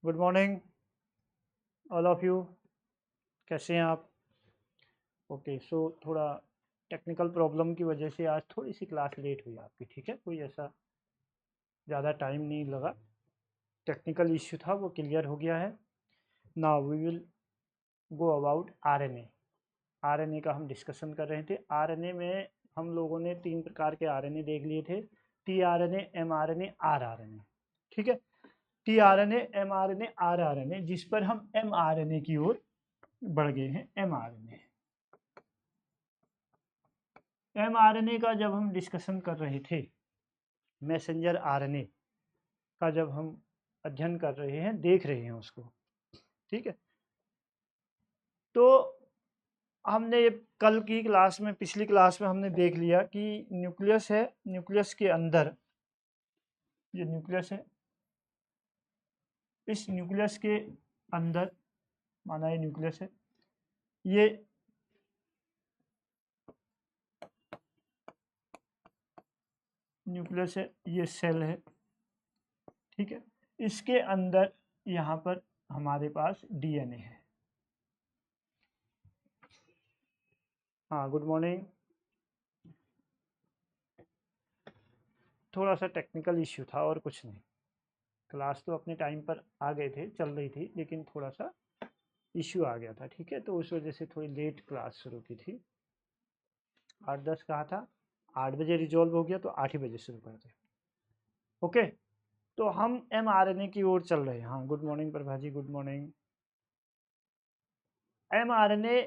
Good morning all of you. कैसे हैं आप? ओके, सो थोड़ा टेक्निकल प्रॉब्लम की वजह से आज थोड़ी सी क्लास लेट हुई आपकी। ठीक है, कोई ऐसा ज़्यादा टाइम नहीं लगा। टेक्निकल इश्यू था, वो क्लियर हो गया है। Now we will go about RNA. RNA का हम डिस्कशन कर रहे थे। आरएनए में हम लोगों ने तीन प्रकार के आरएनए देख लिए थे: टीआरएनए, एमआरएनए, आरआरएनए। ठीक है, टीआरएनए, एमआरएनए, आरआरएनए, जिस पर हम एमआरएनए की ओर बढ़ गए हैं। एमआरएनए एमआरएनए का जब हम डिस्कशन कर रहे थे, मैसेंजर आरएनए का जब हम अध्ययन कर रहे हैं, देख रहे हैं उसको। ठीक है, तो हमने कल की क्लास में, पिछली क्लास में हमने देख लिया कि न्यूक्लियस है। न्यूक्लियस के अंदर, ये न्यूक्लियस है, इस न्यूक्लियस के अंदर, माना ये न्यूक्लियस है, ये न्यूक्लियस है, ये सेल है। ठीक है, इसके अंदर यहाँ पर हमारे पास डीएनए है। हाँ, गुड मॉर्निंग। थोड़ा सा टेक्निकल इश्यू था और कुछ नहीं। क्लास तो अपने टाइम पर आ गए थे, चल रही थी, लेकिन थोड़ा सा इश्यू आ गया था। ठीक है, तो उस वजह से थोड़ी लेट क्लास शुरू की थी। 8:10 कहा था, 8 बजे रिजॉल्व हो गया तो 8 ही बजे शुरू करते। ओके, तो हम एमआरएनए की ओर चल रहे हैं। हाँ, good morning Prabha ji, good morning. MRNA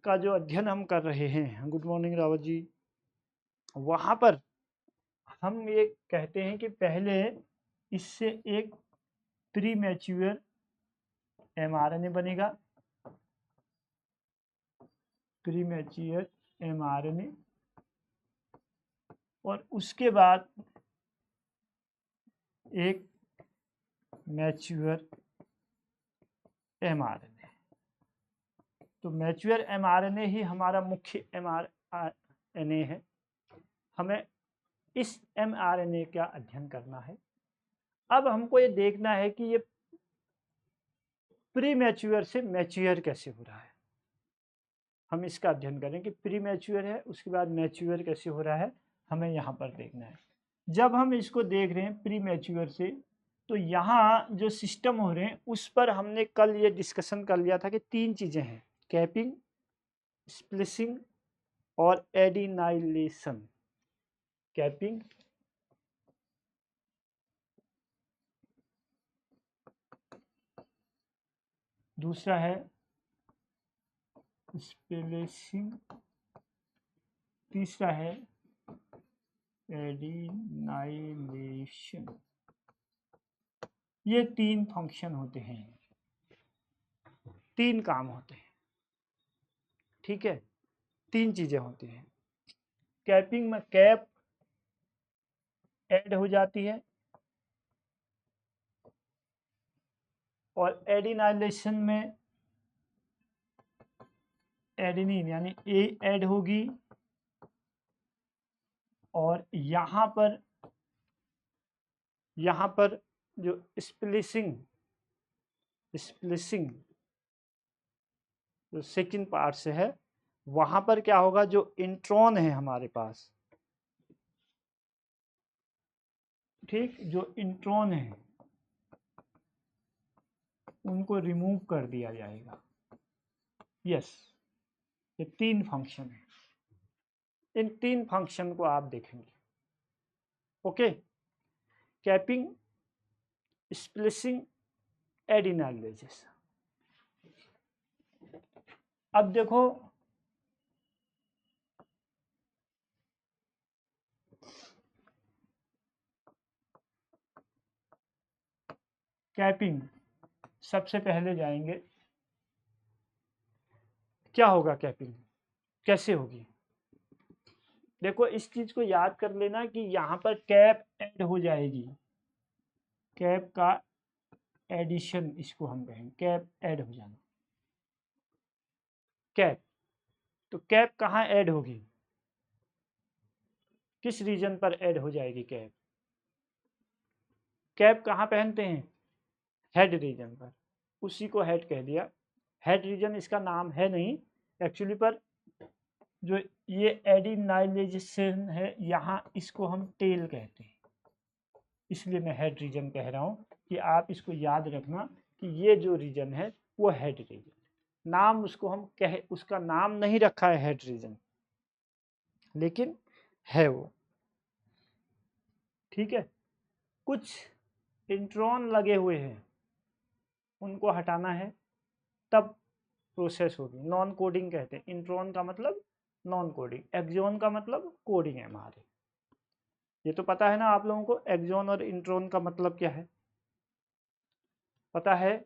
का जो अध्ययन हम कर रहे हैं, गुड मॉर्निंग रावत जी, वहाँ पर हम ये कहते हैं कि पहले इससे एक प्री मैच्योर एमआरएनए बनेगा। प्री मैच्योर एमआरएनए, और उसके बाद एक मैच्योर एमआरएनए। तो मैच्योर एमआरएनए ही हमारा मुख्य एमआरएनए है। हमें इस एमआरएनए का अध्ययन करना है। अब हमको ये देखना है कि ये प्री मैच्योर से मैच्योर कैसे हो रहा है। हम इसका अध्ययन करें कि प्री मैच्योर है, उसके बाद मैच्योर कैसे हो रहा है, हमें यहाँ पर देखना है। जब हम इसको देख रहे हैं प्री मैच्योर से, तो यहाँ जो सिस्टम हो रहे हैं उस पर हमने कल ये डिस्कशन कर लिया था कि तीन चीज़ें हैं: कैपिंग, स्प्लिसिंग और एडिनाइलेशन। कैपिंग, दूसरा है स्प्लिसिंग, तीसरा है एडिनाइलेशन। ये तीन फंक्शन होते हैं, तीन काम होते हैं। ठीक है, तीन चीजें होती हैं। कैपिंग में कैप ऐड हो जाती है, और एडिनाइलेशन में एडेनिन यानी ए ऐड होगी, और यहाँ पर जो स्प्लिसिंग स्प्लिसिंग जो सेकंड पार्ट से है, वहां पर क्या होगा, जो इंट्रॉन है हमारे पास, ठीक, जो इंट्रॉन है उनको रिमूव कर दिया जाएगा। यस, ये तीन फंक्शन है। इन तीन फंक्शन को आप देखेंगे। Okay, capping, splicing, adenylation. अब देखो, कैपिंग सबसे पहले जाएंगे। क्या होगा कैपिंग, कैसे होगी? देखो, इस चीज को याद कर लेना कि यहाँ पर कैप ऐड हो जाएगी। कैप का एडिशन इसको हम कहेंगे, कैप ऐड हो जाना। कैप, तो कैप कहाँ ऐड होगी, किस रीजन पर ऐड हो जाएगी कैप? कैप कहाँ पहनते हैं? हेड रीजन पर, उसी को हेड कह दिया। हेड रीजन इसका नाम है नहीं एक्चुअली, पर जो ये एडिनाइलेशन है यहाँ, इसको हम टेल कहते हैं, इसलिए मैं हेड रीजन कह रहा हूँ कि आप इसको याद रखना कि ये जो रीजन है वो हेड रीजन, नाम उसको हम उसका नाम नहीं रखा है हेड रीजन, लेकिन है वो, ठीक है। कुछ इंट्रॉन लगे हुए हैं, उनको हटाना है, तब प्रोसेस होगी, नॉन कोडिंग कहते हैं। इंट्रॉन का मतलब नॉन कोडिंग, एक्सॉन का मतलब कोडिंग है हमारे। ये तो पता है ना आप लोगों को, एक्सॉन और इंट्रॉन का मतलब क्या है, पता है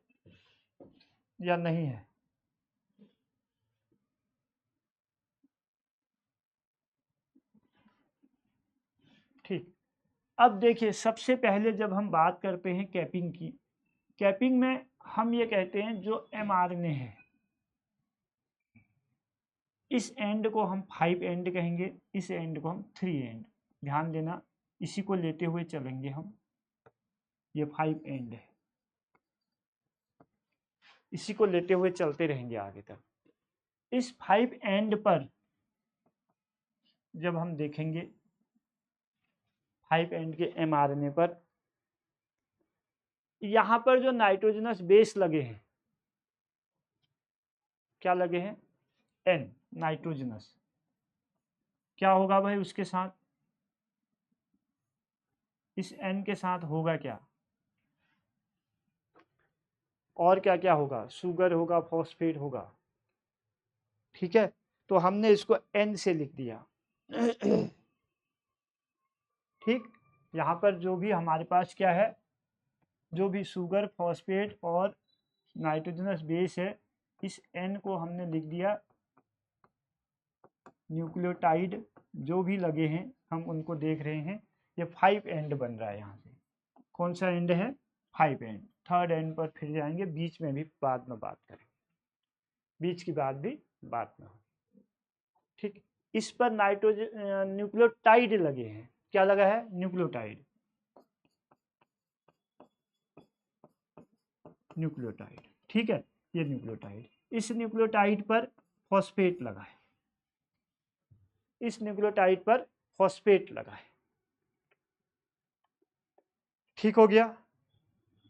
या नहीं है? ठीक। अब देखिए, सबसे पहले जब हम बात करते हैं कैपिंग की, कैपिंग में हम ये कहते हैं जो mRNA है, इस एंड को हम 5 एंड कहेंगे, इस एंड को हम 3 एंड। ध्यान देना, इसी को लेते हुए चलेंगे हम, ये 5 एंड है, इसी को लेते हुए चलते रहेंगे आगे तक। इस 5 एंड पर जब हम देखेंगे, 5 एंड के mRNA पर, यहाँ पर जो नाइट्रोजनस बेस लगे हैं, क्या लगे हैं? N, nitrogenous. क्या होगा भाई उसके साथ, इस N के साथ होगा क्या, और क्या क्या होगा? शुगर होगा, फॉस्फेट होगा, ठीक है। तो हमने इसको N से लिख दिया ठीक। यहाँ पर जो भी हमारे पास क्या है, जो भी शुगर, फॉस्फेट और नाइट्रोजनस बेस है, इस N को हमने लिख दिया। न्यूक्लियोटाइड जो भी लगे हैं हम उनको देख रहे हैं, ये 5 एंड बन रहा है। यहाँ से कौन सा एंड है? 5 एंड। थर्ड एंड पर फिर जाएंगे, बीच में भी बाद में बात करें, बीच की बात भी बाद में, ठीक। इस पर नाइट्रोजन न्यूक्लियोटाइड लगे हैं, क्या लगा है? न्यूक्लियोटाइड, न्यूक्लियोटाइड, ठीक है। ये न्यूक्लियोटाइड, इस न्यूक्लियोटाइड पर फॉस्फेट लगा है, इस न्यूक्लियोटाइड पर फॉस्फेट लगा है, ठीक हो गया,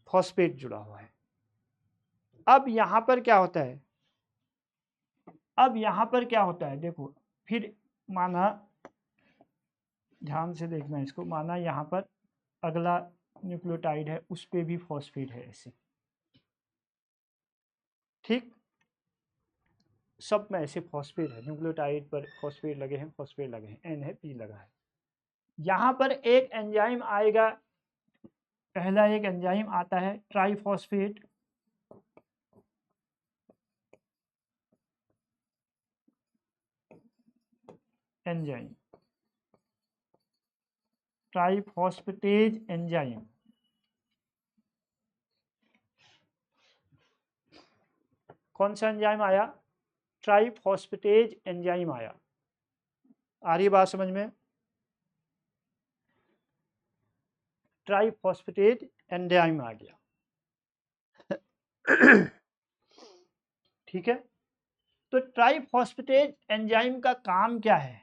फॉस्फेट जुड़ा हुआ है। अब यहां पर क्या होता है, अब यहां पर क्या होता है, देखो फिर, माना ध्यान से देखना इसको, माना यहां पर अगला न्यूक्लियोटाइड है, उस पे भी फॉस्फेट है ऐसे, ठीक। सब में ऐसे फॉस्फेट है, न्यूक्लियोटाइड पर फॉस्फेट लगे हैं, फॉस्फेट लगे हैं, N है, P लगा है। यहां पर एक एंजाइम आएगा, पहला एक एंजाइम आता है ट्राइफॉस्फेट, एंजाइम, ट्राइफॉस्फेटेज एंजाइम। कौन सा एंजाइम आया? ट्राइफॉस्फेटेज एंजाइम आया। आ रही बात समझ में? ट्राइफॉस्फेटेज एंजाइम आ गया ठीक है। तो ट्राइफॉस्फेटेज एंजाइम का काम क्या है,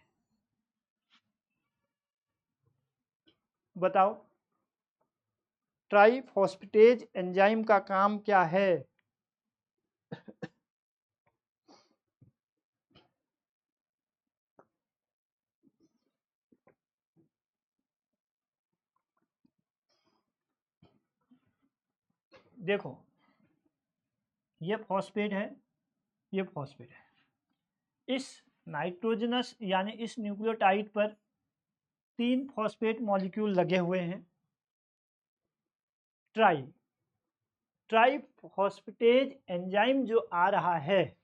बताओ? ट्राइफॉस्फेटेज एंजाइम का काम क्या है? देखो, ये फॉस्फेट है, ये फॉस्फेट है, इस नाइट्रोजनस यानी इस न्यूक्लियोटाइड पर 3 फॉस्फेट मॉलिक्यूल लगे हुए हैं। ट्राइफॉस्फेटेज एंजाइम जो आ रहा है,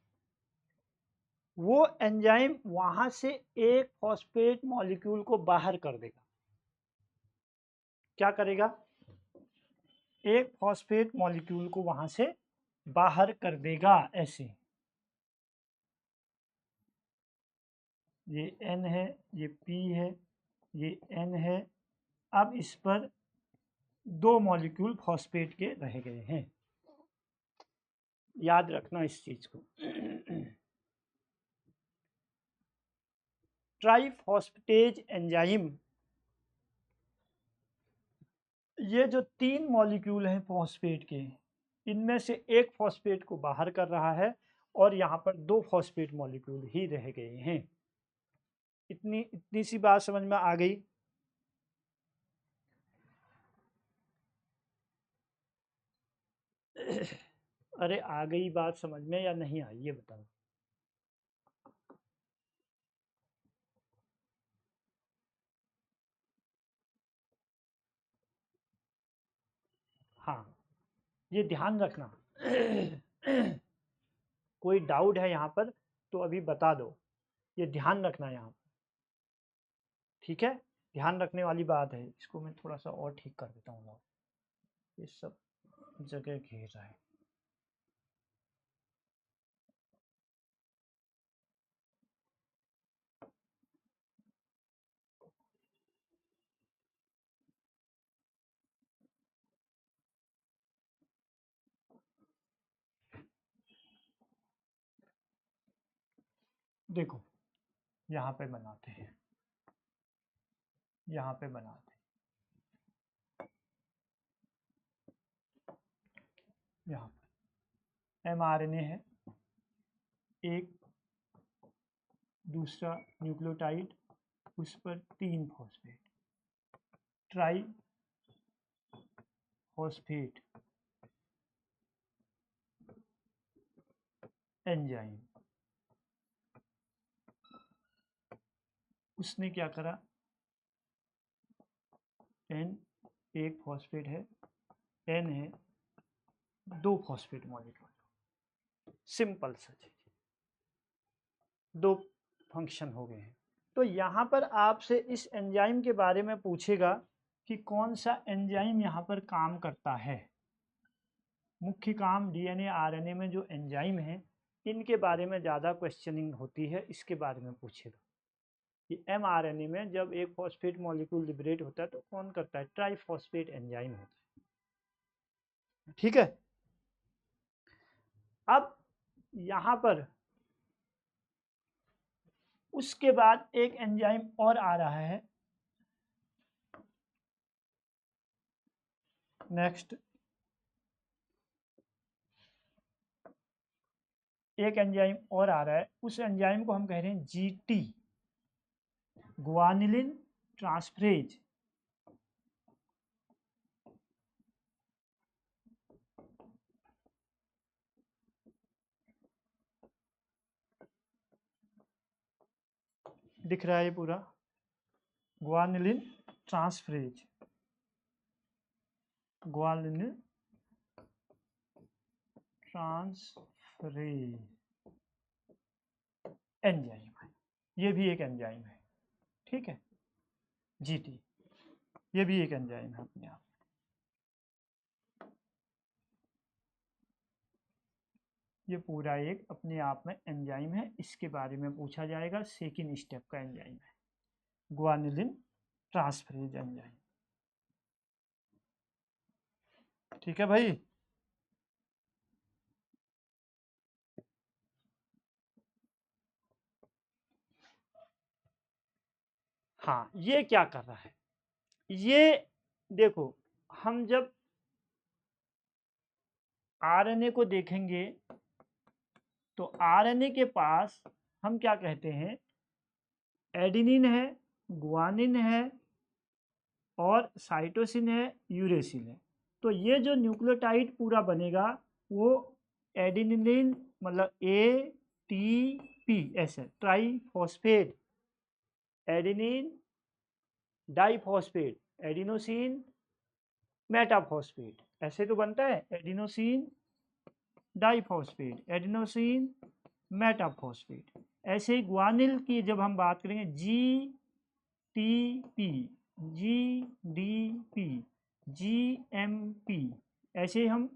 वो एंजाइम वहां से एक फॉस्फेट मॉलिक्यूल को बाहर कर देगा। क्या करेगा? एक फॉस्फेट मॉलिक्यूल को वहां से बाहर कर देगा, ऐसे। ये N है, ये P है, ये N है। अब इस पर 2 मॉलिक्यूल फॉस्फेट के रह गए हैं, याद रखना इस चीज को। ट्राइफॉस्फेटेज एंजाइम, ये जो 3 मॉलिक्यूल हैं फॉस्फेट के, इनमें से एक फॉस्फेट को बाहर कर रहा है और यहाँ पर 2 फॉस्फेट मॉलिक्यूल ही रह गए हैं। इतनी सी बात समझ में आ गई। अरे आ गई बात समझ में या नहीं आई ये बताओ। हाँ, ये ध्यान रखना। कोई डाउट है यहाँ पर तो अभी बता दो, ये ध्यान रखना यहाँ पर, ठीक है। ध्यान रखने वाली बात है। इसको मैं थोड़ा सा और ठीक कर देता हूँ, ये सब जगह घेर रहा है। देखो यहाँ पे बनाते हैं, यहाँ पे बनाते हैं, यहाँ पर mRNA है, एक दूसरा न्यूक्लियोटाइड, उस पर 3 फॉस्फेट, ट्राई फॉस्फेट एंजाइम। उसने क्या करा, N एक फॉस्फेट है, N है 2 फॉस्फेट मॉलिक्यूल, सिंपल सा चीज, 2 फंक्शन हो गए हैं। तो यहाँ पर आपसे इस एंजाइम के बारे में पूछेगा कि कौन सा एंजाइम यहाँ पर काम करता है। मुख्य काम डीएनए आरएनए में जो एंजाइम है इनके बारे में ज़्यादा क्वेश्चनिंग होती है, इसके बारे में पूछेगा कि mRNA में जब एक फॉस्फेट मॉलिक्यूल लिबरेट होता है तो कौन करता है, ट्राइफॉस्फेट एंजाइम होता है, ठीक है। अब यहाँ पर उसके बाद एक एंजाइम और आ रहा है, नेक्स्ट एक एंजाइम और आ रहा है, उस एंजाइम को हम कह रहे हैं जीटी, गुआनिलिन ट्रांसफरेज। दिख रहा है ये पूरा, गुआनिलिन ट्रांसफरेज, गुआनिलिन ट्रांसफरेज एंजाइम है, ये भी एक एंजाइम है, ठीक है। जीटी ये भी एक एंजाइम है अपने आप। ये पूरा एक अपने आप में एंजाइम है, इसके बारे में पूछा जाएगा, सेकंड स्टेप का एंजाइम है गुआनिलिन ट्रांसफरेज एंजाइम, ठीक है भाई। हाँ, ये क्या कर रहा है, ये देखो, हम जब आरएनए को देखेंगे तो आरएनए के पास हम क्या कहते हैं, एडेनिन है, गुआनिन है और साइटोसिन है, यूरेसिल है। तो ये जो न्यूक्लियोटाइड पूरा बनेगा वो एडेनिन मतलब ATP ऐसे, ट्राइफॉस्फेट एडेनिन डाइफॉस्फेट, एडिनोसिन मेटाफॉस्फेट, ऐसे तो बनता है, एडिनोसिन डाइफॉस्फेट, एडिनोसिन मेटाफॉस्फेट। ऐसे ही ग्वानिल की जब हम बात करेंगे GTP, GDP, GMP, ऐसे ही हम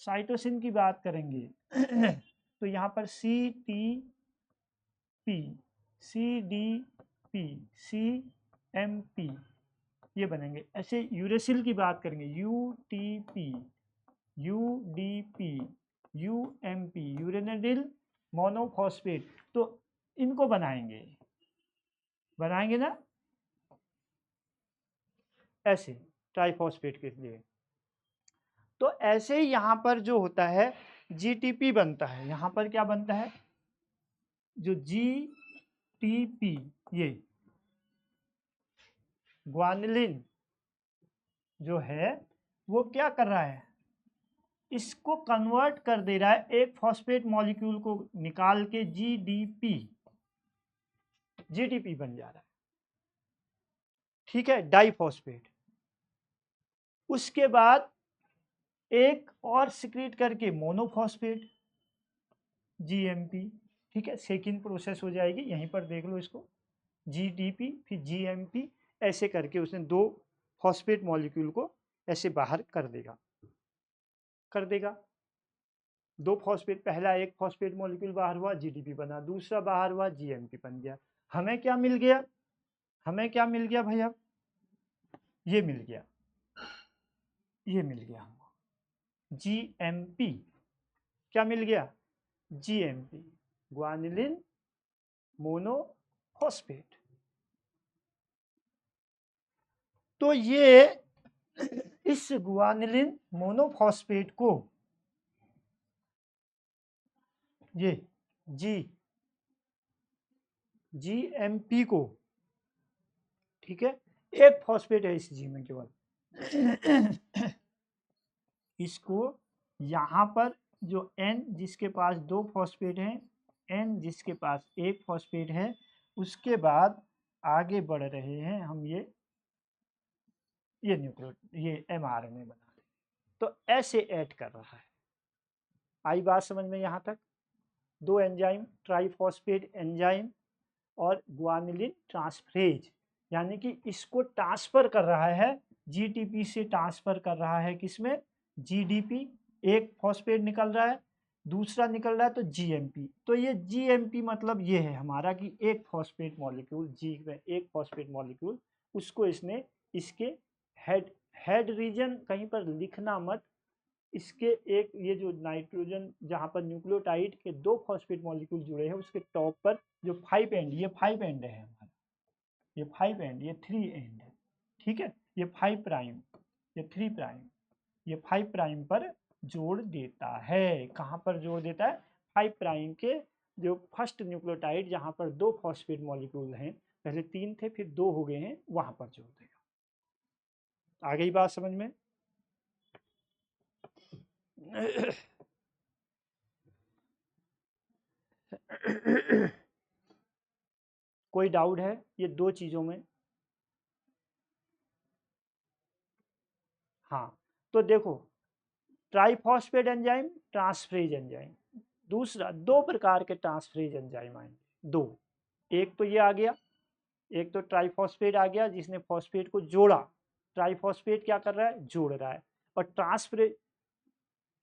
साइटोसिन की बात करेंगे तो यहाँ पर CTP, CDP, CMP ये बनेंगे। ऐसे यूरेसिल की बात करेंगे UTP, UDP, UMP uranyl monophosphate. तो इनको बनाएंगे ना ऐसे ट्राइफॉस्फेट के लिए। तो ऐसे ही यहाँ पर जो होता है GTP बनता है। यहाँ पर क्या बनता है, जो GTP, ये ग्वानिलिन जो है वो क्या कर रहा है, इसको कन्वर्ट कर दे रहा है, एक फॉस्फेट मॉलिक्यूल को निकाल के GTP बन जा रहा है, ठीक है, डाइफॉस्फेट। उसके बाद एक और सिक्रीट करके मोनोफॉस्फेट GMP, ठीक है, सेकेंड प्रोसेस हो जाएगी, यहीं पर देख लो इसको, GTP फिर GMP, ऐसे करके उसने 2 फॉस्फेट मॉलिक्यूल को ऐसे बाहर कर देगा 2 फॉस्फेट, पहला एक फॉस्फेट मॉलिक्यूल बाहर हुआ GTP बना, दूसरा बाहर हुआ GMP बन गया। हमें क्या मिल गया भैया, ये मिल गया हमको GMP। क्या मिल गया, GMP ग्वानिलिन मोनोफॉस्फेट। तो ये इस ग्वानिलिन मोनोफॉस्फेट को ये GMP को, ठीक है, एक फॉस्फेट है इस G में केवल, इसको यहाँ पर जो N जिसके पास 2 फॉस्फेट हैं, N जिसके पास 1 फॉस्फेट है, उसके बाद आगे बढ़ रहे हैं हम, ये mRNA बना रहे, तो ऐसे ऐड कर रहा है। आई बात समझ में यहाँ तक? 2 एंजाइम, ट्राइफॉस्फेट एंजाइम और ग्वानिलिन ट्रांसफरेज, यानी कि इसको ट्रांसफर कर रहा है, GTP से ट्रांसफर कर रहा है किसमें, GDP, एक फॉस्फेट निकल रहा है, दूसरा निकल रहा है तो GMP। तो ये GMP मतलब ये है हमारा कि एक फॉस्फेट मॉलिक्यूल, G में एक फॉस्फेट मॉलिक्यूल, उसको इसने इसके हेड रीजन, कहीं पर लिखना मत, इसके एक ये जो नाइट्रोजन जहाँ पर न्यूक्लियोटाइड के 2 फॉस्फेट मॉलिक्यूल जुड़े हैं, उसके टॉप पर जो 5 एंड, ये 5 एंड है हमारा, ये 5 एंड, ये 3 एंड है, ठीक है, ये 5 प्राइम, ये 3 प्राइम, ये 5 प्राइम पर जोड़ देता है। कहाँ पर जोड़ देता है, 5 प्राइम के जो फर्स्ट न्यूक्लियोटाइड जहाँ पर 2 फॉस्फेट मॉलिक्यूल हैं, पहले 3 थे फिर 2 हो गए हैं, वहां पर जोड़ देगा। आ गई बात समझ में? कोई डाउट है ये 2 चीजों में? हाँ, तो देखो, ट्राइफॉस्फेट एंजाइम, ट्रांसफरेज एंजाइम, दूसरा 2 प्रकार के ट्रांसफरेज एंजाइम आएंगे, 2, एक तो ये आ गया, एक तो ट्राइफॉस्फेट आ गया जिसने फॉस्फेट को जोड़ा, ट्राइफॉस्फेट क्या कर रहा है, जोड़ रहा है, और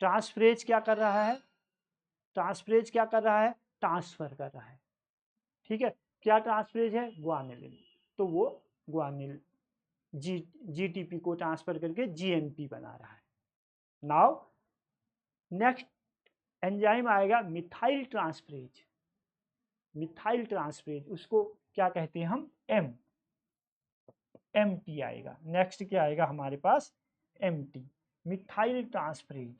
ट्रांसफरेज क्या कर रहा है, ट्रांसफर कर रहा है, ठीक है। क्या ट्रांसफरेज है, ग्वानिलिन, तो वो ग्वानिल GTP को ट्रांसफर करके GMP बना रहा है। नाउ नेक्स्ट एंजाइम आएगा मिथाइल ट्रांसफरेज, उसको क्या कहते हैं हम, MT आएगा। नेक्स्ट क्या आएगा हमारे पास, MT, मिथाइल ट्रांसफरेज,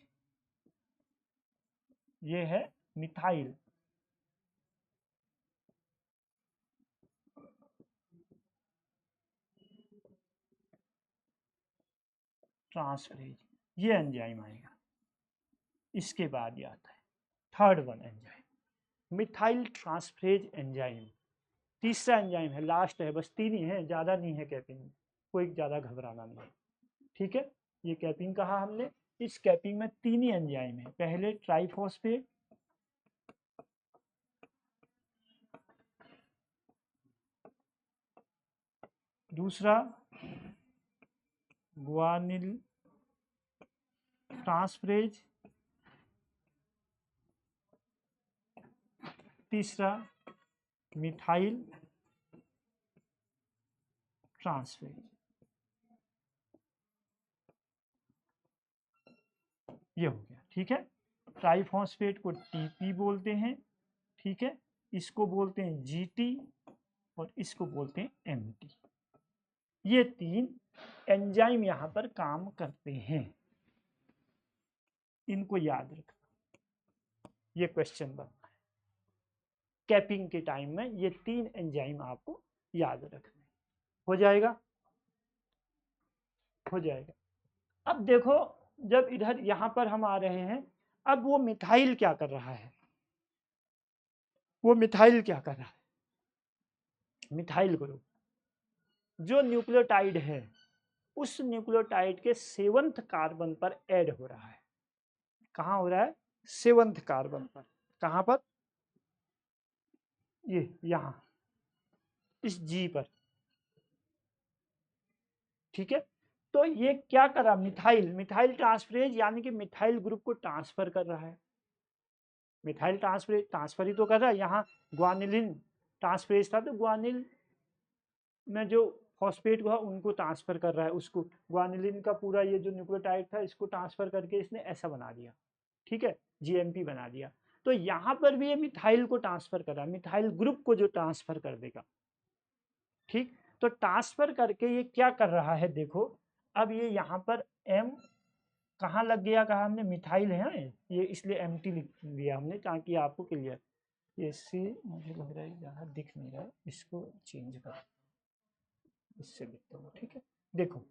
ये है मिथाइल ट्रांसफरेज, ये एंजाइम आएगा। इसके बाद ये आता है third one enzyme, methyl transferase enzyme, तीसरा एंजाइम है, लास्ट है, बस 3 ही है, ज़्यादा नहीं है कैपिंग में, कोई ज़्यादा घबराना नहीं, ठीक है। ये कैपिंग कहा हमने, इस कैपिंग में 3 ही एंजाइम है, पहले ट्राइफॉस्फेट, दूसरा ग्वानिल ट्रांसफरेज, तीसरा मिथाइल ट्रांसफरेज। ये हो गया, ठीक है। ट्राइफॉस्फेट को टीपी बोलते हैं, ठीक है, इसको बोलते हैं जीटी और इसको बोलते हैं एमटी। ये 3 एंजाइम यहाँ पर काम करते हैं, इनको याद रखना, ये क्वेश्चन बनना है कैपिंग के टाइम में। ये 3 एंजाइम आपको याद रखने, हो जाएगा, हो जाएगा। अब देखो, जब इधर यहां पर हम आ रहे हैं, अब वो मिथाइल क्या कर रहा है, वो मिथाइल क्या कर रहा है, मिथाइल ग्रुप जो न्यूक्लियोटाइड है उस न्यूक्लियोटाइड के 7th कार्बन पर ऐड हो रहा है। कहाँ हो रहा है, 7th कार्बन पर। कहाँ पर, ये यहां इस जी पर, ठीक है। तो ये क्या कर रहा, मिथाइल, मिथाइल ट्रांसफरेज यानी कि मिथाइल ग्रुप को ट्रांसफर कर रहा है। मिथाइल ट्रांसफरेज ट्रांसफर ही तो कर रहा है। यहाँ ग्वानिलिन ट्रांसफरेज था तो ग्वानिल में जो फॉस्फेट हुआ उनको ट्रांसफर कर रहा है, उसको ग्वानिलिन का पूरा ये जो न्यूक्लियोटाइड था इसको ट्रांसफर करके इसने ऐसा बना दिया, ठीक है, जीएमपी बना दिया। तो यहाँ पर भी ये मिथाइल को ट्रांसफर कर रहा है, मिथाइल ग्रुप को जो ट्रांसफर कर देगा, ठीक। तो ट्रांसफर करके ये क्या कर रहा है, देखो अब ये यहाँ पर एम कहाँ लग गया, कहा हमने मिथाइल है ये, इसलिए एमटी लिख दिया हमने ताकि आपको क्लियर। ये सी मुझे लग रहा है यहाँ दिख नहीं रहा है, इसको चेंज कर, इससे लिखता हूँ, ठीक है। देखो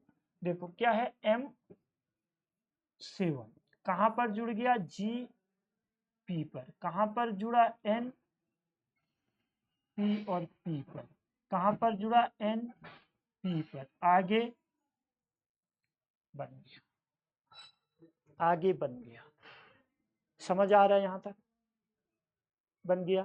देखो क्या है, M7 कहाँ पर जुड़ गया, जी पी पर, कहाँ पर जुड़ा, एन पी और पी पर, कहाँ पर जुड़ा, एन पी पर, आगे बन गया, आगे बन गया, समझ आ रहा है, यहां तक बन गया।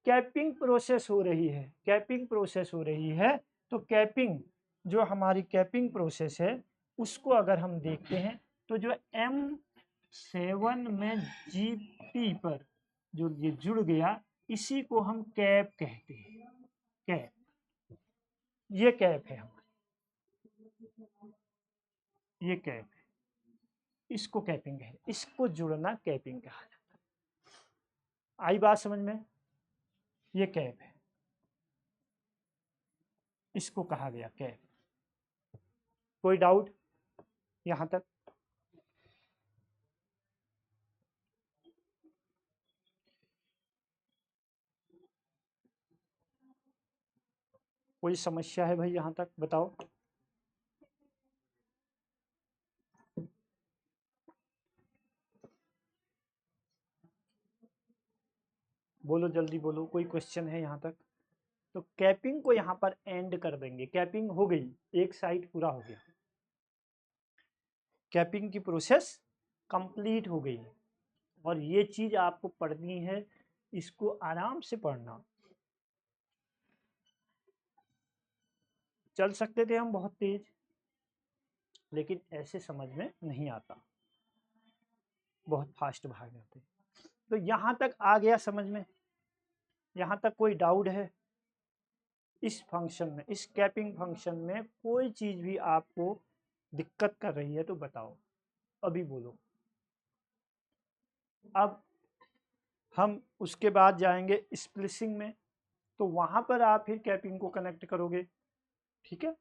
कैपिंग प्रोसेस हो रही है, कैपिंग प्रोसेस हो रही है। तो कैपिंग, जो हमारी कैपिंग प्रोसेस है उसको अगर हम देखते हैं तो जो M7 में GP पर जो ये जुड़ गया इसी को हम कैप कहते हैं, कैप, ये कैप है हमारी, ये कैप है, इसको कैपिंग है, इसको जुड़ना कैपिंग कहा जाता है। आई बात समझ में, ये कैप है, इसको कहा गया कैप। कोई डाउट यहां तक, कोई समस्या है भाई यहां तक, बताओ। बोलो जल्दी बोलो, कोई क्वेश्चन है यहाँ तक। तो कैपिंग को यहाँ पर एंड कर देंगे, कैपिंग हो गई, एक साइड पूरा हो गया, कैपिंग की प्रोसेस कंप्लीट हो गई। और ये चीज आपको पढ़नी है, इसको आराम से पढ़ना। चल सकते थे हम बहुत तेज, लेकिन ऐसे समझ में नहीं आता, बहुत फास्ट भाग जाते। तो यहाँ तक आ गया समझ में, यहाँ तक कोई डाउट है इस फंक्शन में, इस कैपिंग फंक्शन में कोई चीज भी आपको दिक्कत कर रही है तो बताओ, अभी बोलो। अब हम उसके बाद जाएंगे स्प्लिसिंग में, तो वहां पर आप फिर कैपिंग को कनेक्ट करोगे, ठीक है।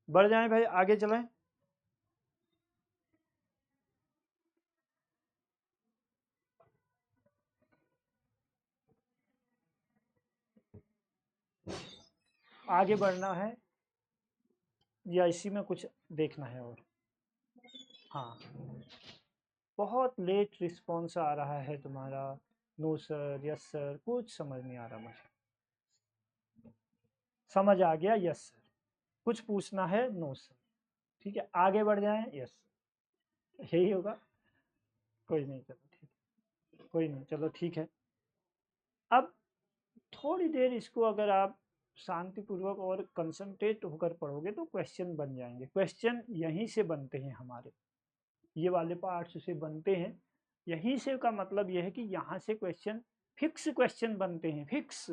बढ़ जाएं भाई, आगे चलें। आगे बढ़ना है या इसी में कुछ देखना है और, हाँ, बहुत लेट रिस्पॉन्स आ रहा है तुम्हारा, नो सर, यस सर, कुछ समझ नहीं आ रहा मुझे। समझ आ गया, यस सर, कुछ पूछना है, नो सर, ठीक है, आगे बढ़ जाएं, यस, यही होगा। कोई नहीं, चलो ठीक, कोई नहीं, चलो ठीक है। अब थोड़ी देर इसको अगर आप शांतिपूर्वक और कंसंट्रेट होकर पढ़ोगे तो क्वेश्चन बन जाएंगे। क्वेश्चन यहीं से बनते हैं हमारे, ये वाले पार्ट्स से बनते हैं, यहीं से का मतलब यह है कि यहाँ से क्वेश्चन, फिक्स क्वेश्चन बनते हैं, फिक्स,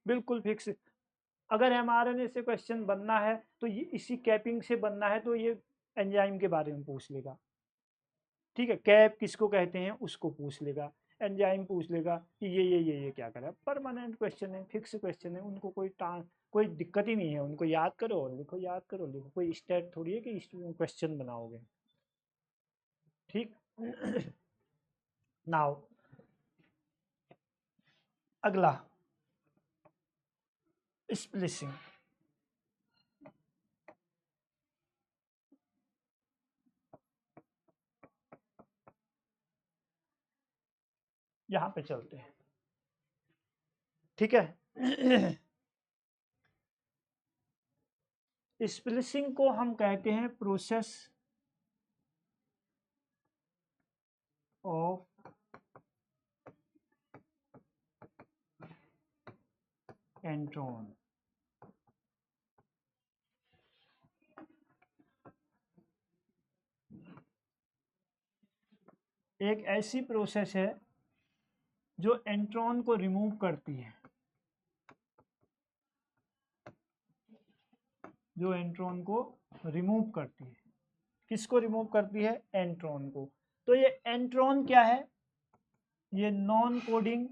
बिल्कुल फिक्स। अगर mRNA से क्वेश्चन बनना है तो ये इसी कैपिंग से बनना है, तो ये एंजाइम के बारे में पूछ लेगा, ठीक है। कैप किसको कहते हैं उसको पूछ लेगा, एंजाइम पूछ लेगा कि ये क्या कर रहा है। परमानेंट क्वेश्चन है, फिक्स क्वेश्चन है, उनको कोई दिक्कत ही नहीं है, उनको याद करो और लिखो, याद करो लिखो, कोई स्टेट थोड़ी है कि क्वेश्चन बनाओगे, ठीक। नाउ अगला स्प्लिसिंग। यहां पे चलते हैं, ठीक है। स्प्लिसिंग को हम कहते हैं प्रोसेस ऑफ एंट्रॉन। एक ऐसी प्रोसेस है जो एंट्रॉन को रिमूव करती है, जो एंट्रॉन को रिमूव करती है। किसको रिमूव करती है? एंट्रॉन को। तो ये एंट्रॉन क्या है? ये नॉन कोडिंग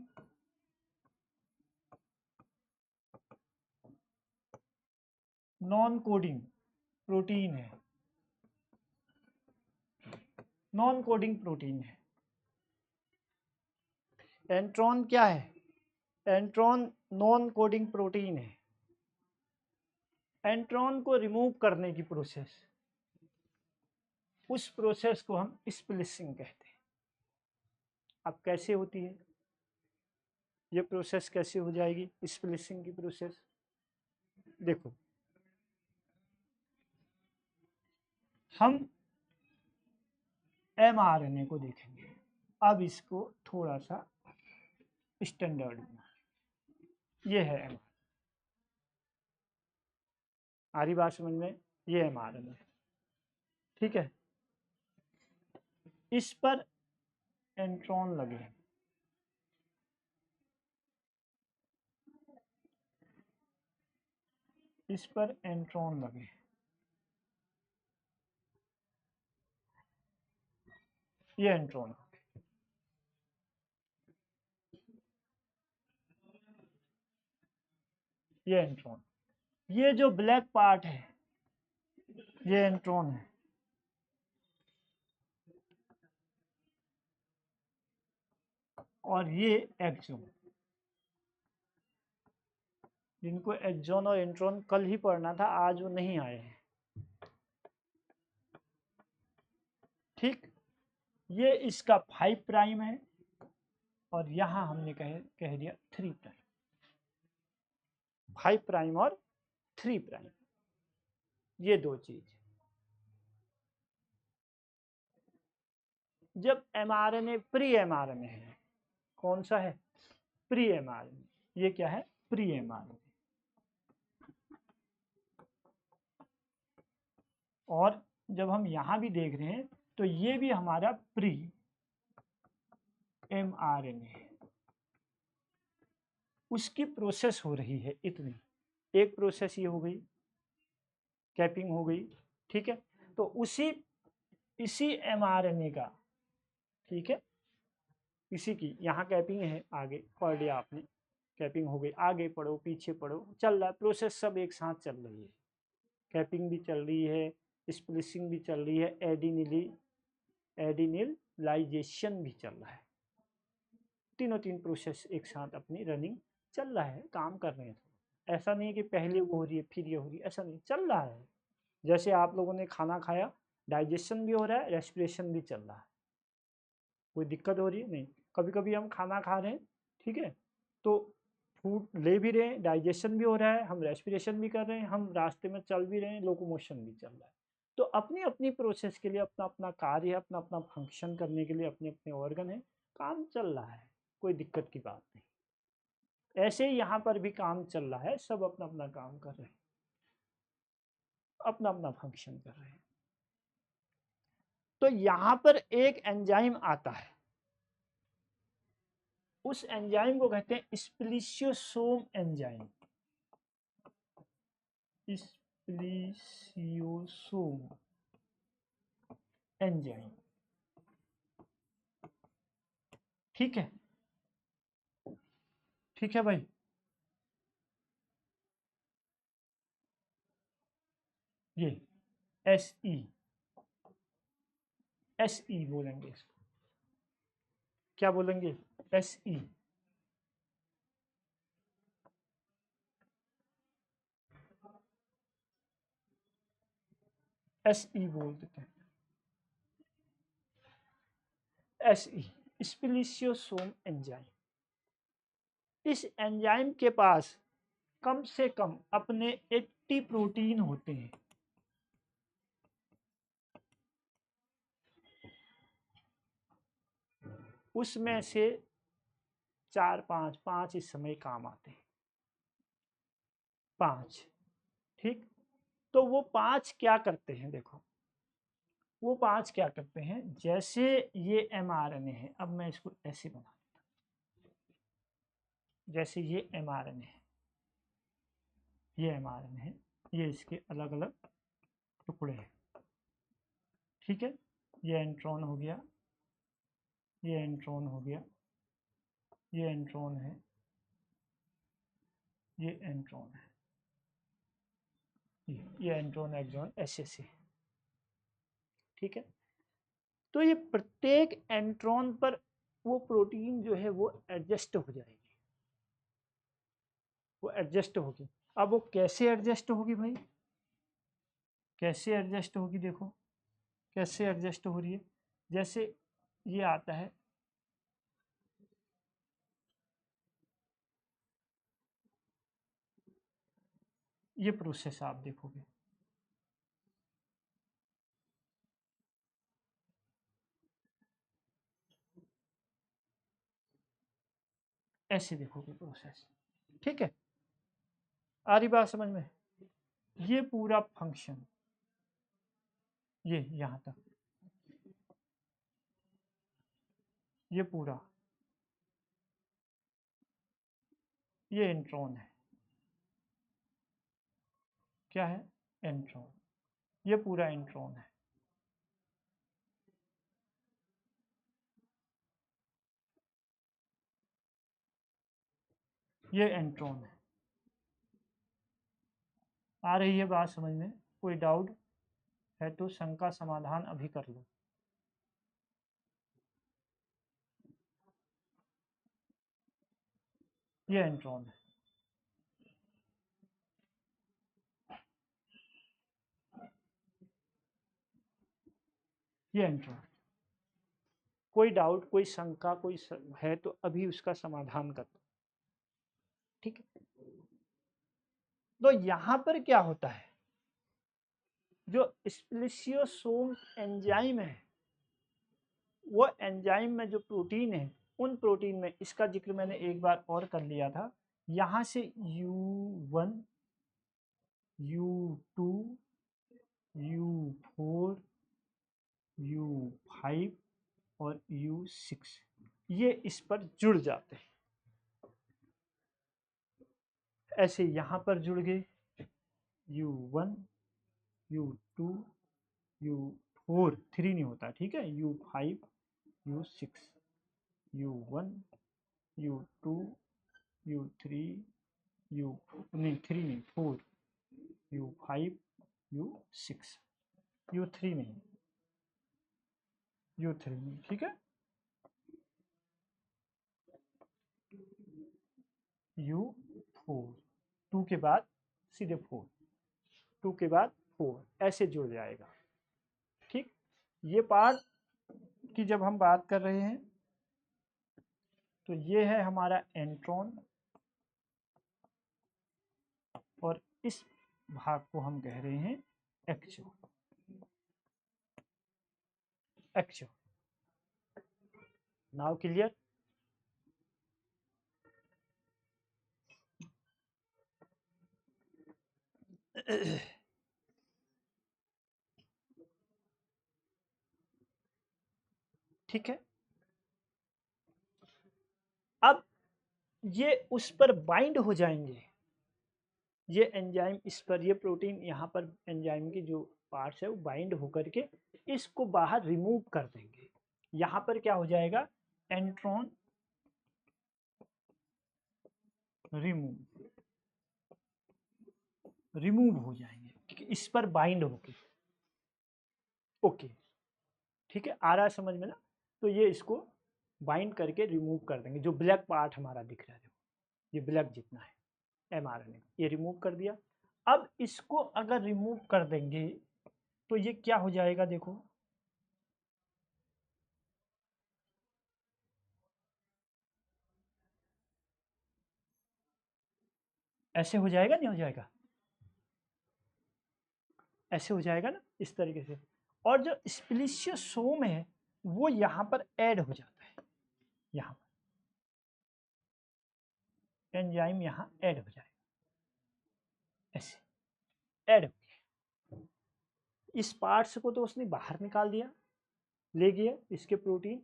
प्रोटीन है, नॉन कोडिंग प्रोटीन है। एंट्रॉन क्या है? एंट्रॉन नॉन कोडिंग प्रोटीन है। एंट्रॉन को रिमूव करने की प्रोसेस, उस प्रोसेस को हम स्प्लिसिंग कहते हैं। अब कैसे होती है ये प्रोसेस, कैसे हो जाएगी स्प्लिसिंग की प्रोसेस? देखो, हम mRNA को देखेंगे। अब इसको थोड़ा सा स्टैंडर्ड में, ये है mRNA, आ रही बात समझ में? ये mRNA, ठीक है। इस पर एंट्रॉन लगे, इस पर एंट्रॉन लगे, ये एंट्रॉन, ये एंट्रॉन, ये जो ब्लैक पार्ट है ये एंट्रॉन है, और ये एक्सोन। जिनको एक्सोन और एंट्रॉन कल ही पढ़ना था, आज वो नहीं आए हैं, ठीक। ये इसका 5 प्राइम है और यहां हमने कह दिया 3 प्राइम। 5 प्राइम और 3 प्राइम, ये दो चीज। जब mRNA प्री mRNA है, कौन सा है? Pre mRNA। ये क्या है? Pre mRNA। और जब हम यहां भी देख रहे हैं तो ये भी हमारा प्री mRNA है, उसकी प्रोसेस हो रही है इतनी। एक प्रोसेस ये हो गई, कैपिंग हो गई, ठीक है। तो इसी mRNA का, ठीक है, इसी की यहाँ कैपिंग है, आगे पढ़ लिया आपने, कैपिंग हो गई, आगे पढ़ो पीछे पढ़ो, चल रहा है प्रोसेस, सब एक साथ चल रही है। कैपिंग भी चल रही है, स्प्लिसिंग भी चल रही है, एडिनिलाइजेशन भी चल रहा है। तीन प्रोसेस एक साथ अपनी रनिंग चल रहा है, काम कर रहे हैं। ऐसा नहीं है कि पहले वो हो रही है फिर ये हो रही है, ऐसा नहीं, चल रहा है। जैसे आप लोगों ने खाना खाया, डाइजेशन भी हो रहा है, रेस्पिरेशन भी चल रहा है, कोई दिक्कत हो रही है नहीं। कभी कभी हम खाना खा रहे हैं, ठीक है, तो फूड ले भी रहे हैं, डाइजेशन भी हो रहा है, हम रेस्पिरेशन भी कर रहे हैं, हम रास्ते में चल भी रहे हैं, लोकोमोशन भी चल रहा है। तो अपनी अपनी प्रोसेस के लिए अपना अपना कार्य है, अपना अपना फंक्शन करने के लिए अपने अपने ऑर्गन है, काम चल रहा है, कोई दिक्कत की बात नहीं। ऐसे ही यहाँ पर भी काम चल रहा है, सब अपना अपना काम कर रहे हैं, अपना अपना फंक्शन कर रहे हैं। तो यहाँ पर एक एंजाइम आता है, उस एंजाइम को कहते हैं स्प्लिसियोसोम एंजाइम। स्प्लिसियोसोम एंजाइम। ठीक है, ठीक है भाई। ये एस ई बोलेंगे इसको, क्या बोलेंगे? S E. एस ई बोल देते हैं, एस ई, स्प्लिसियोसोम एंजाइम। इस एंजाइम के पास कम से कम अपने 80 प्रोटीन होते हैं। उसमें से 4-5 इस समय काम आते हैं, 5। ठीक, तो वो 5 क्या करते हैं? देखो, वो 5 क्या करते हैं, जैसे ये mRNA है, अब मैं इसको ऐसे बना देता हूं, जैसे ये mRNA है, ये mRNA है, ये इसके अलग अलग टुकड़े हैं। ठीक है, ये एंट्रॉन हो गया, ये एंट्रॉन हो गया, ये एंट्रॉन है, ये एंट्रॉन है, ये एंट्रॉन एक्सॉन ऐसे से। ठीक है, तो ये प्रत्येक एंट्रॉन पर वो प्रोटीन जो है वो एडजस्ट हो जाएगी, वो एडजस्ट होगी। अब वो कैसे एडजस्ट होगी भाई? कैसे एडजस्ट होगी? देखो कैसे एडजस्ट हो रही है। जैसे ये आता है, ये प्रोसेस आप देखोगे, ऐसे देखोगे प्रोसेस। ठीक है, आ रही बात समझ में? ये पूरा फंक्शन, ये यहां तक, ये पूरा, ये इंट्रॉन है, क्या है? इंट्रॉन। ये पूरा इंट्रॉन है, ये इंट्रॉन है। आ रही है बात समझ में? कोई डाउट है तो शंका समाधान अभी कर लो। ये इंट्रॉन है, ये इंट्रॉन। कोई डाउट, कोई शंका, कोई है तो अभी उसका समाधान कर दो। ठीक है, तो यहां पर क्या होता है, जो स्प्लिसियोसोम एंजाइम है, वो एंजाइम में जो प्रोटीन है, उन प्रोटीन में, इसका जिक्र मैंने एक बार और कर लिया था, यहां से U1, U2, U4, U5 और U6, ये इस पर जुड़ जाते हैं। ऐसे यहां पर जुड़ गए, U1, U2, U4, 3 नहीं होता, ठीक है, U5, U6, U1, U2, U3, U नहीं 3 नहीं 4, U5, U6, U3 नहीं, U3 नहीं। ठीक है, U4, 2 के बाद सीधे 4, 2 के बाद 4, ऐसे जुड़ जाएगा। ठीक, ये पार्ट की जब हम बात कर रहे हैं तो ये है हमारा एंट्रॉन, और इस भाग को हम कह रहे हैं एक्चो। एक्चो, नाउ क्लियर? ठीक है, अब ये उस पर बाइंड हो जाएंगे, ये एंजाइम इस पर, ये प्रोटीन यहाँ पर एंजाइम की जो पार्ट्स है वो बाइंड होकर के इसको बाहर रिमूव कर देंगे। यहाँ पर क्या हो जाएगा, एंट्रॉन रिमूव हो जाएंगे इस पर बाइंड होके। ओके, ठीक है, आ रहा है समझ में ना। तो ये इसको बाइंड करके रिमूव कर देंगे। जो ब्लैक पार्ट हमारा दिख रहा है, ये ब्लैक जितना है mRNA, ये रिमूव कर दिया। अब इसको अगर रिमूव कर देंगे तो ये क्या हो जाएगा, देखो ऐसे हो जाएगा, नहीं हो जाएगा, ऐसे हो जाएगा ना, इस तरीके से। और जो स्प्लिसियोसोम है वो यहाँ पर ऐड हो जाता है, यहाँ पर एंजाइम यहाँ ऐड हो जाएगा, ऐसे ऐड हो गया। इस पार्ट्स को तो उसने बाहर निकाल दिया, ले गया इसके प्रोटीन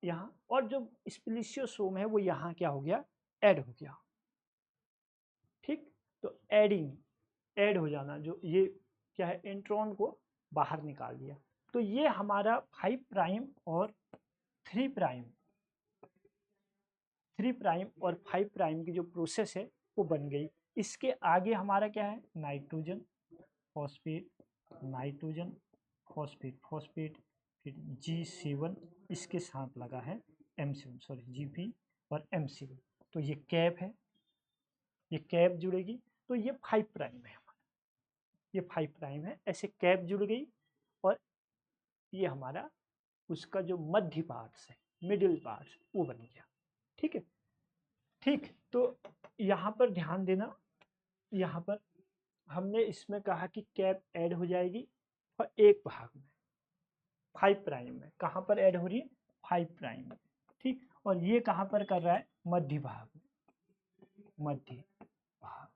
यहाँ, और जो स्प्लिसियोसोम है वो यहाँ क्या हो गया, ऐड हो गया। ठीक, तो ऐड हो जाना, जो ये क्या है, इंट्रॉन को बाहर निकाल दिया। तो ये हमारा 5 प्राइम और 3 प्राइम, 3 प्राइम और 5 प्राइम की जो प्रोसेस है वो बन गई। इसके आगे हमारा क्या है, nitrogen phosphate, nitrogen phosphate, phosphate, फिर G7 इसके साथ लगा है M7, सॉरी Gp और M7। तो ये कैप है, ये कैप जुड़ेगी, तो ये 5 प्राइम है हमारा, ये 5 प्राइम है, ऐसे कैप जुड़ गई। और ये हमारा उसका जो मध्य पार्ट्स है, मिडिल पार्ट्स, वो बन गया। ठीक है, ठीक। तो यहाँ पर ध्यान देना, यहाँ पर हमने इसमें कहा कि कैप ऐड हो जाएगी और एक भाग में 5 प्राइम में, कहाँ पर ऐड हो रही है, 5 प्राइम में। ठीक, और ये कहाँ पर कर रहा है, मध्य भाग में, मध्य भाग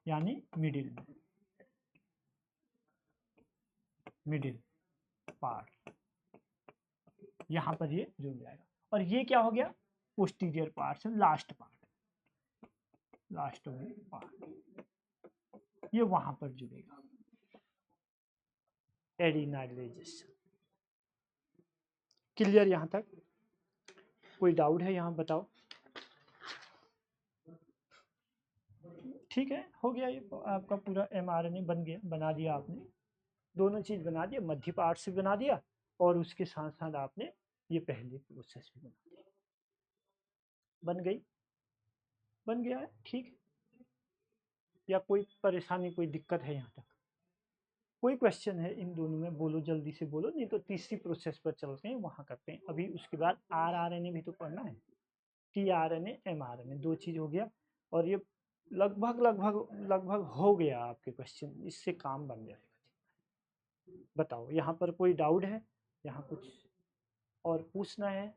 यानी मिडिल में, मिडिल पार्ट, यहाँ पर ये जुड़ जाएगा। और ये क्या हो गया, पोस्टीरियर पार्ट से लास्ट पार्ट, लास्ट पार्ट ये वहां पर जुड़ेगा, एडिनाइलेजेशन। क्लियर यहाँ तक, कोई डाउट है यहाँ बताओ। ठीक है, हो गया, ये आपका पूरा mRNA बन गया, बना दिया आपने, दोनों चीज बना दिया, मध्य पार्ट से बना दिया और उसके साथ साथ आपने ये पहली प्रोसेस भी बना दी, बन गई, बन गया है। ठीक, या कोई परेशानी, कोई दिक्कत है यहाँ तक, कोई क्वेश्चन है इन दोनों में, बोलो जल्दी से बोलो, नहीं तो तीसरी प्रोसेस पर चलते हैं, वहाँ करते हैं। अभी उसके बाद rRNA भी तो पढ़ना है, tRNA mRNA, दो चीज हो गया। और ये लगभग लगभग लगभग हो गया आपके क्वेश्चन, इससे काम बन जाएगा। बताओ यहाँ पर कोई डाउट है, यहाँ कुछ और पूछना है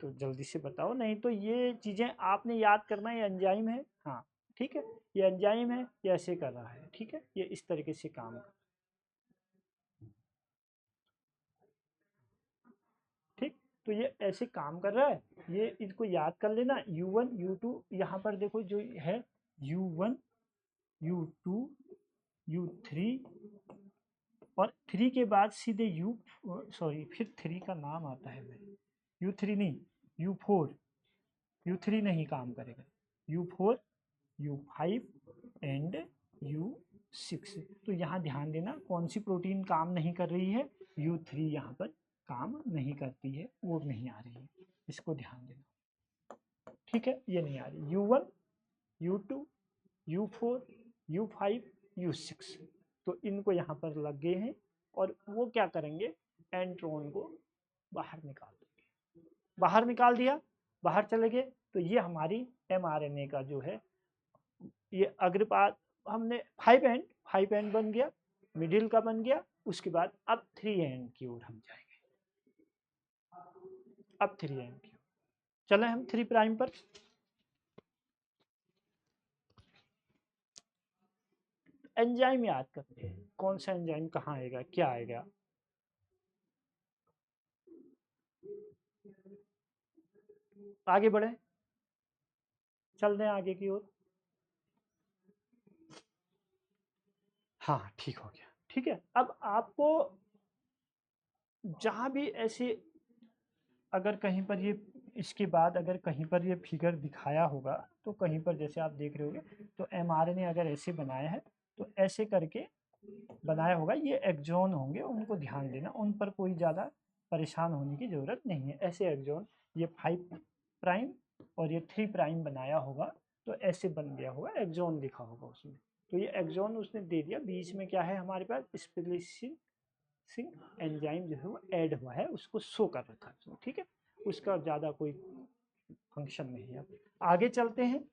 तो जल्दी से बताओ, नहीं तो ये चीज़ें आपने याद करना है। ये एंजाइम है, हाँ ठीक है, ये एंजाइम है, ये ऐसे कर रहा है, ठीक है, ये इस तरीके से काम कर, ठीक। तो ये ऐसे काम कर रहा है, ये इसको याद कर लेना। U1 U2, यहाँ पर देखो जो है U1 U2 U3, और 3 के बाद सीधे सॉरी फिर 3 का नाम आता है भाई, U3 नहीं U4, U3 नहीं काम करेगा, U4 U5 एंड U6। तो यहाँ ध्यान देना कौन सी प्रोटीन काम नहीं कर रही है, U3 यहाँ पर काम नहीं करती है, वो नहीं आ रही है, इसको ध्यान देना। ठीक है, ये नहीं आ रही, U1 U2 U4 U5 U6, तो इनको यहाँ पर लग गए हैं और वो क्या करेंगे, एंट्रॉन को बाहर निकाल देंगे। बाहर निकाल दिया, बाहर चले गए, तो ये हमारी mRNA का जो है, ये अग्रपाद हमने 5 एंड बन गया, मिडिल का बन गया, उसके बाद अब 3 एंड की ओर हम जाएंगे, अब 3 एंड की ओर चले हम 3 प्राइम पर। एंजाइम याद करते हैं, कौन सा एंजाइम कहाँ आएगा, क्या आएगा। आगे बढ़े, चल दें आगे की ओर। हाँ ठीक हो गया। ठीक है, अब आपको जहाँ भी ऐसे अगर कहीं पर ये इसके बाद अगर कहीं पर ये फिगर दिखाया होगा तो कहीं पर जैसे आप देख रहे होगे तो mRNA अगर ऐसे बनाया है तो ऐसे करके बनाया होगा, ये एक्सॉन होंगे, उनको ध्यान देना, उन पर कोई ज़्यादा परेशान होने की ज़रूरत नहीं है। ऐसे एक्सॉन ये 5 प्राइम और ये 3 प्राइम बनाया होगा तो ऐसे बन गया होगा, एक्सॉन लिखा होगा उसमें। तो ये एक्सॉन उसने दे दिया, बीच में क्या है हमारे पास स्प्लिसिंग एंजाइम जो है वो ऐड हुआ है, उसको शो कर रखा है उसने। ठीक है, उसका ज़्यादा कोई फंक्शन नहीं है। आगे चलते हैं,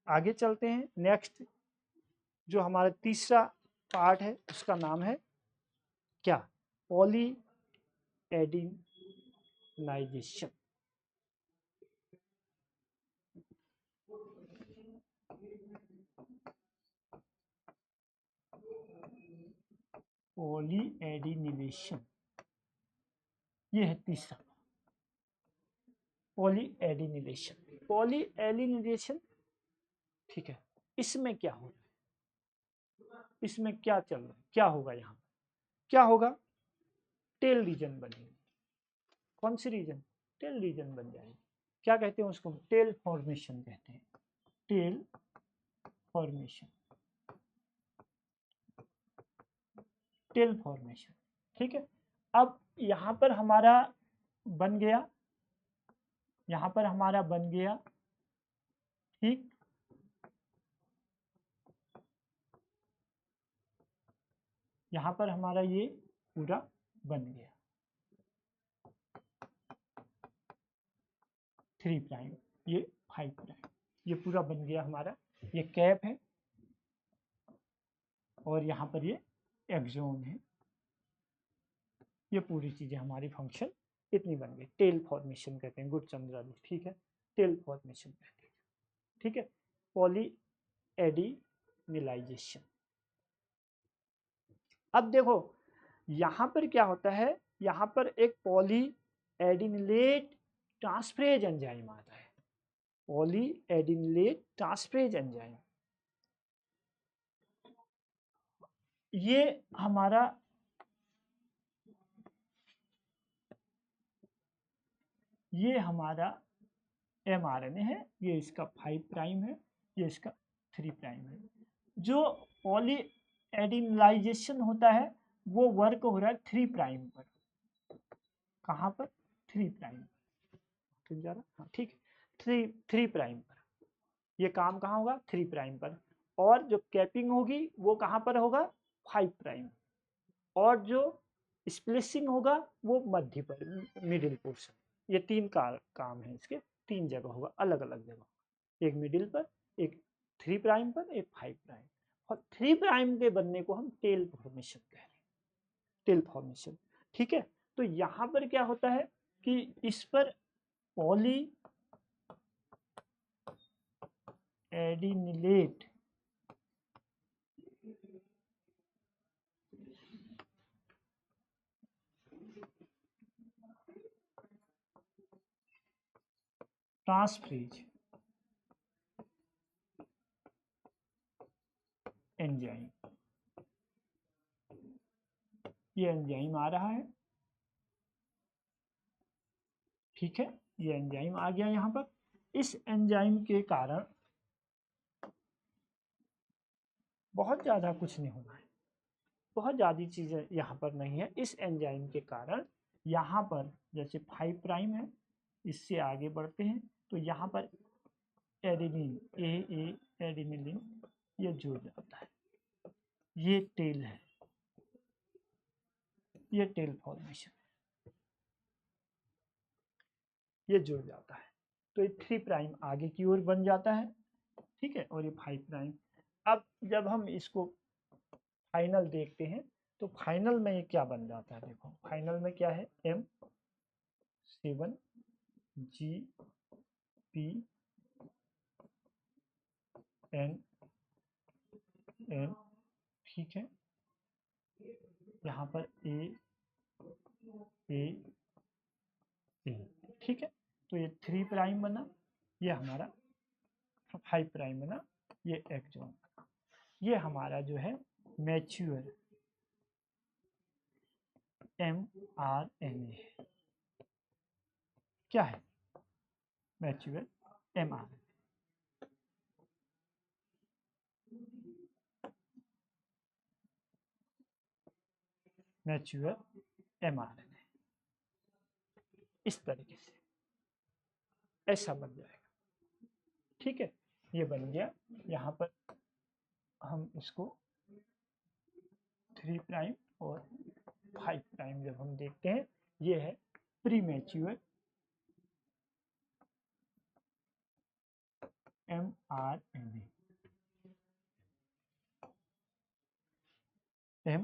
आगे चलते हैं। नेक्स्ट जो हमारा तीसरा पार्ट है उसका नाम है क्या, पॉली एडिनाइजेशन। पॉली एडिनिलेशन, ये है तीसरा, पॉली एडिनिलेशन। पॉली एडिनिलेशन, ठीक है, इसमें क्या हो रहा है, इसमें क्या चल रहा है, क्या होगा, यहाँ क्या होगा, टेल रीजन बनेगी। कौन सी रीजन, टेल रीजन बन जाएगी। क्या कहते हैं उसको, टेल फॉर्मेशन कहते हैं, टेल फॉर्मेशन, टेल फॉर्मेशन। ठीक है, अब यहाँ पर हमारा बन गया, यहाँ पर हमारा बन गया, ठीक, यहाँ पर हमारा ये पूरा बन गया 3 प्राइम, ये 5 प्राइम, ये पूरा बन गया हमारा, ये कैप है और यहाँ पर ये एक्सॉन है, ये पूरी चीजें हमारी फंक्शन इतनी बन गई। टेल फॉर्मेशन कहते हैं, गुड चंद्रा जी, ठीक है, टेल फॉर्मेशन कहते हैं। ठीक है, पॉली एडिनिलाइजेशन। अब देखो यहाँ पर क्या होता है, यहाँ पर एक पॉली एडिनिलेट ट्रांसफरेज एंजाइम आता है, पॉली एडिनिलेट ट्रांसफरेज एंजाइम। ये हमारा mRNA है, ये इसका 5 प्राइम है, ये इसका 3 प्राइम है। जो पॉली एडिनिलाइजेशन होता है वो वर्क हो रहा है 3 प्राइम पर। कहाँ पर, 3 प्राइम पर, हाँ ठीक है, 3 प्राइम पर ये काम कहाँ होगा, 3 प्राइम पर। और जो कैपिंग होगी वो कहाँ पर होगा, 5 प्राइम। और जो स्प्लिसिंग होगा वो मध्य पर, मिडिल पोर्शन। ये तीन काम है इसके, 3 जगह होगा, अलग अलग जगह, एक मिडिल पर, एक 3 प्राइम पर, एक 5 प्राइम। और 3 प्राइम के बनने को हम टेल फॉर्मेशन कह रहे हैं, टेल फॉर्मेशन। ठीक है, तो यहाँ पर क्या होता है कि इस पर पॉली एडिनिलेट ट्रांसफरेज एंजाइम, ये एंजाइम आ रहा है। ठीक है, ये एंजाइम आ गया यहाँ पर। इस एंजाइम के कारण बहुत ज़्यादा कुछ नहीं होना है, बहुत ज़्यादा चीज़ें यहाँ पर नहीं है। इस एंजाइम के कारण यहाँ पर जैसे 5 प्राइम है, इससे आगे बढ़ते हैं तो यहाँ पर एडिनिन, ए एडिनिलिन, ये जुड़ जाता है, ये टेल है, ये टेल फॉर्मेशन, ये जुड़ जाता है। तो ये 3 प्राइम आगे की ओर बन जाता है, ठीक है, और ये 5 प्राइम। अब जब हम इसको फाइनल देखते हैं तो फाइनल में ये क्या बन जाता है, देखो फाइनल में क्या है, M7GPNN, ठीक है, यहाँ पर ए, ठीक है। तो ये 3 प्राइम बना, ये हमारा 5 प्राइम बना, ये एक्सॉन। ये हमारा जो है मैच्योर mRNA है। क्या है मैच्योर mRNA? मैच्योर mRNA इस तरीके से ऐसा बन जाएगा। ठीक है, ये बन गया। यहाँ पर हम इसको 3 प्राइम और 5 प्राइम जब हम देखते हैं, ये है प्रीमैच्योर mRNA। mRNA,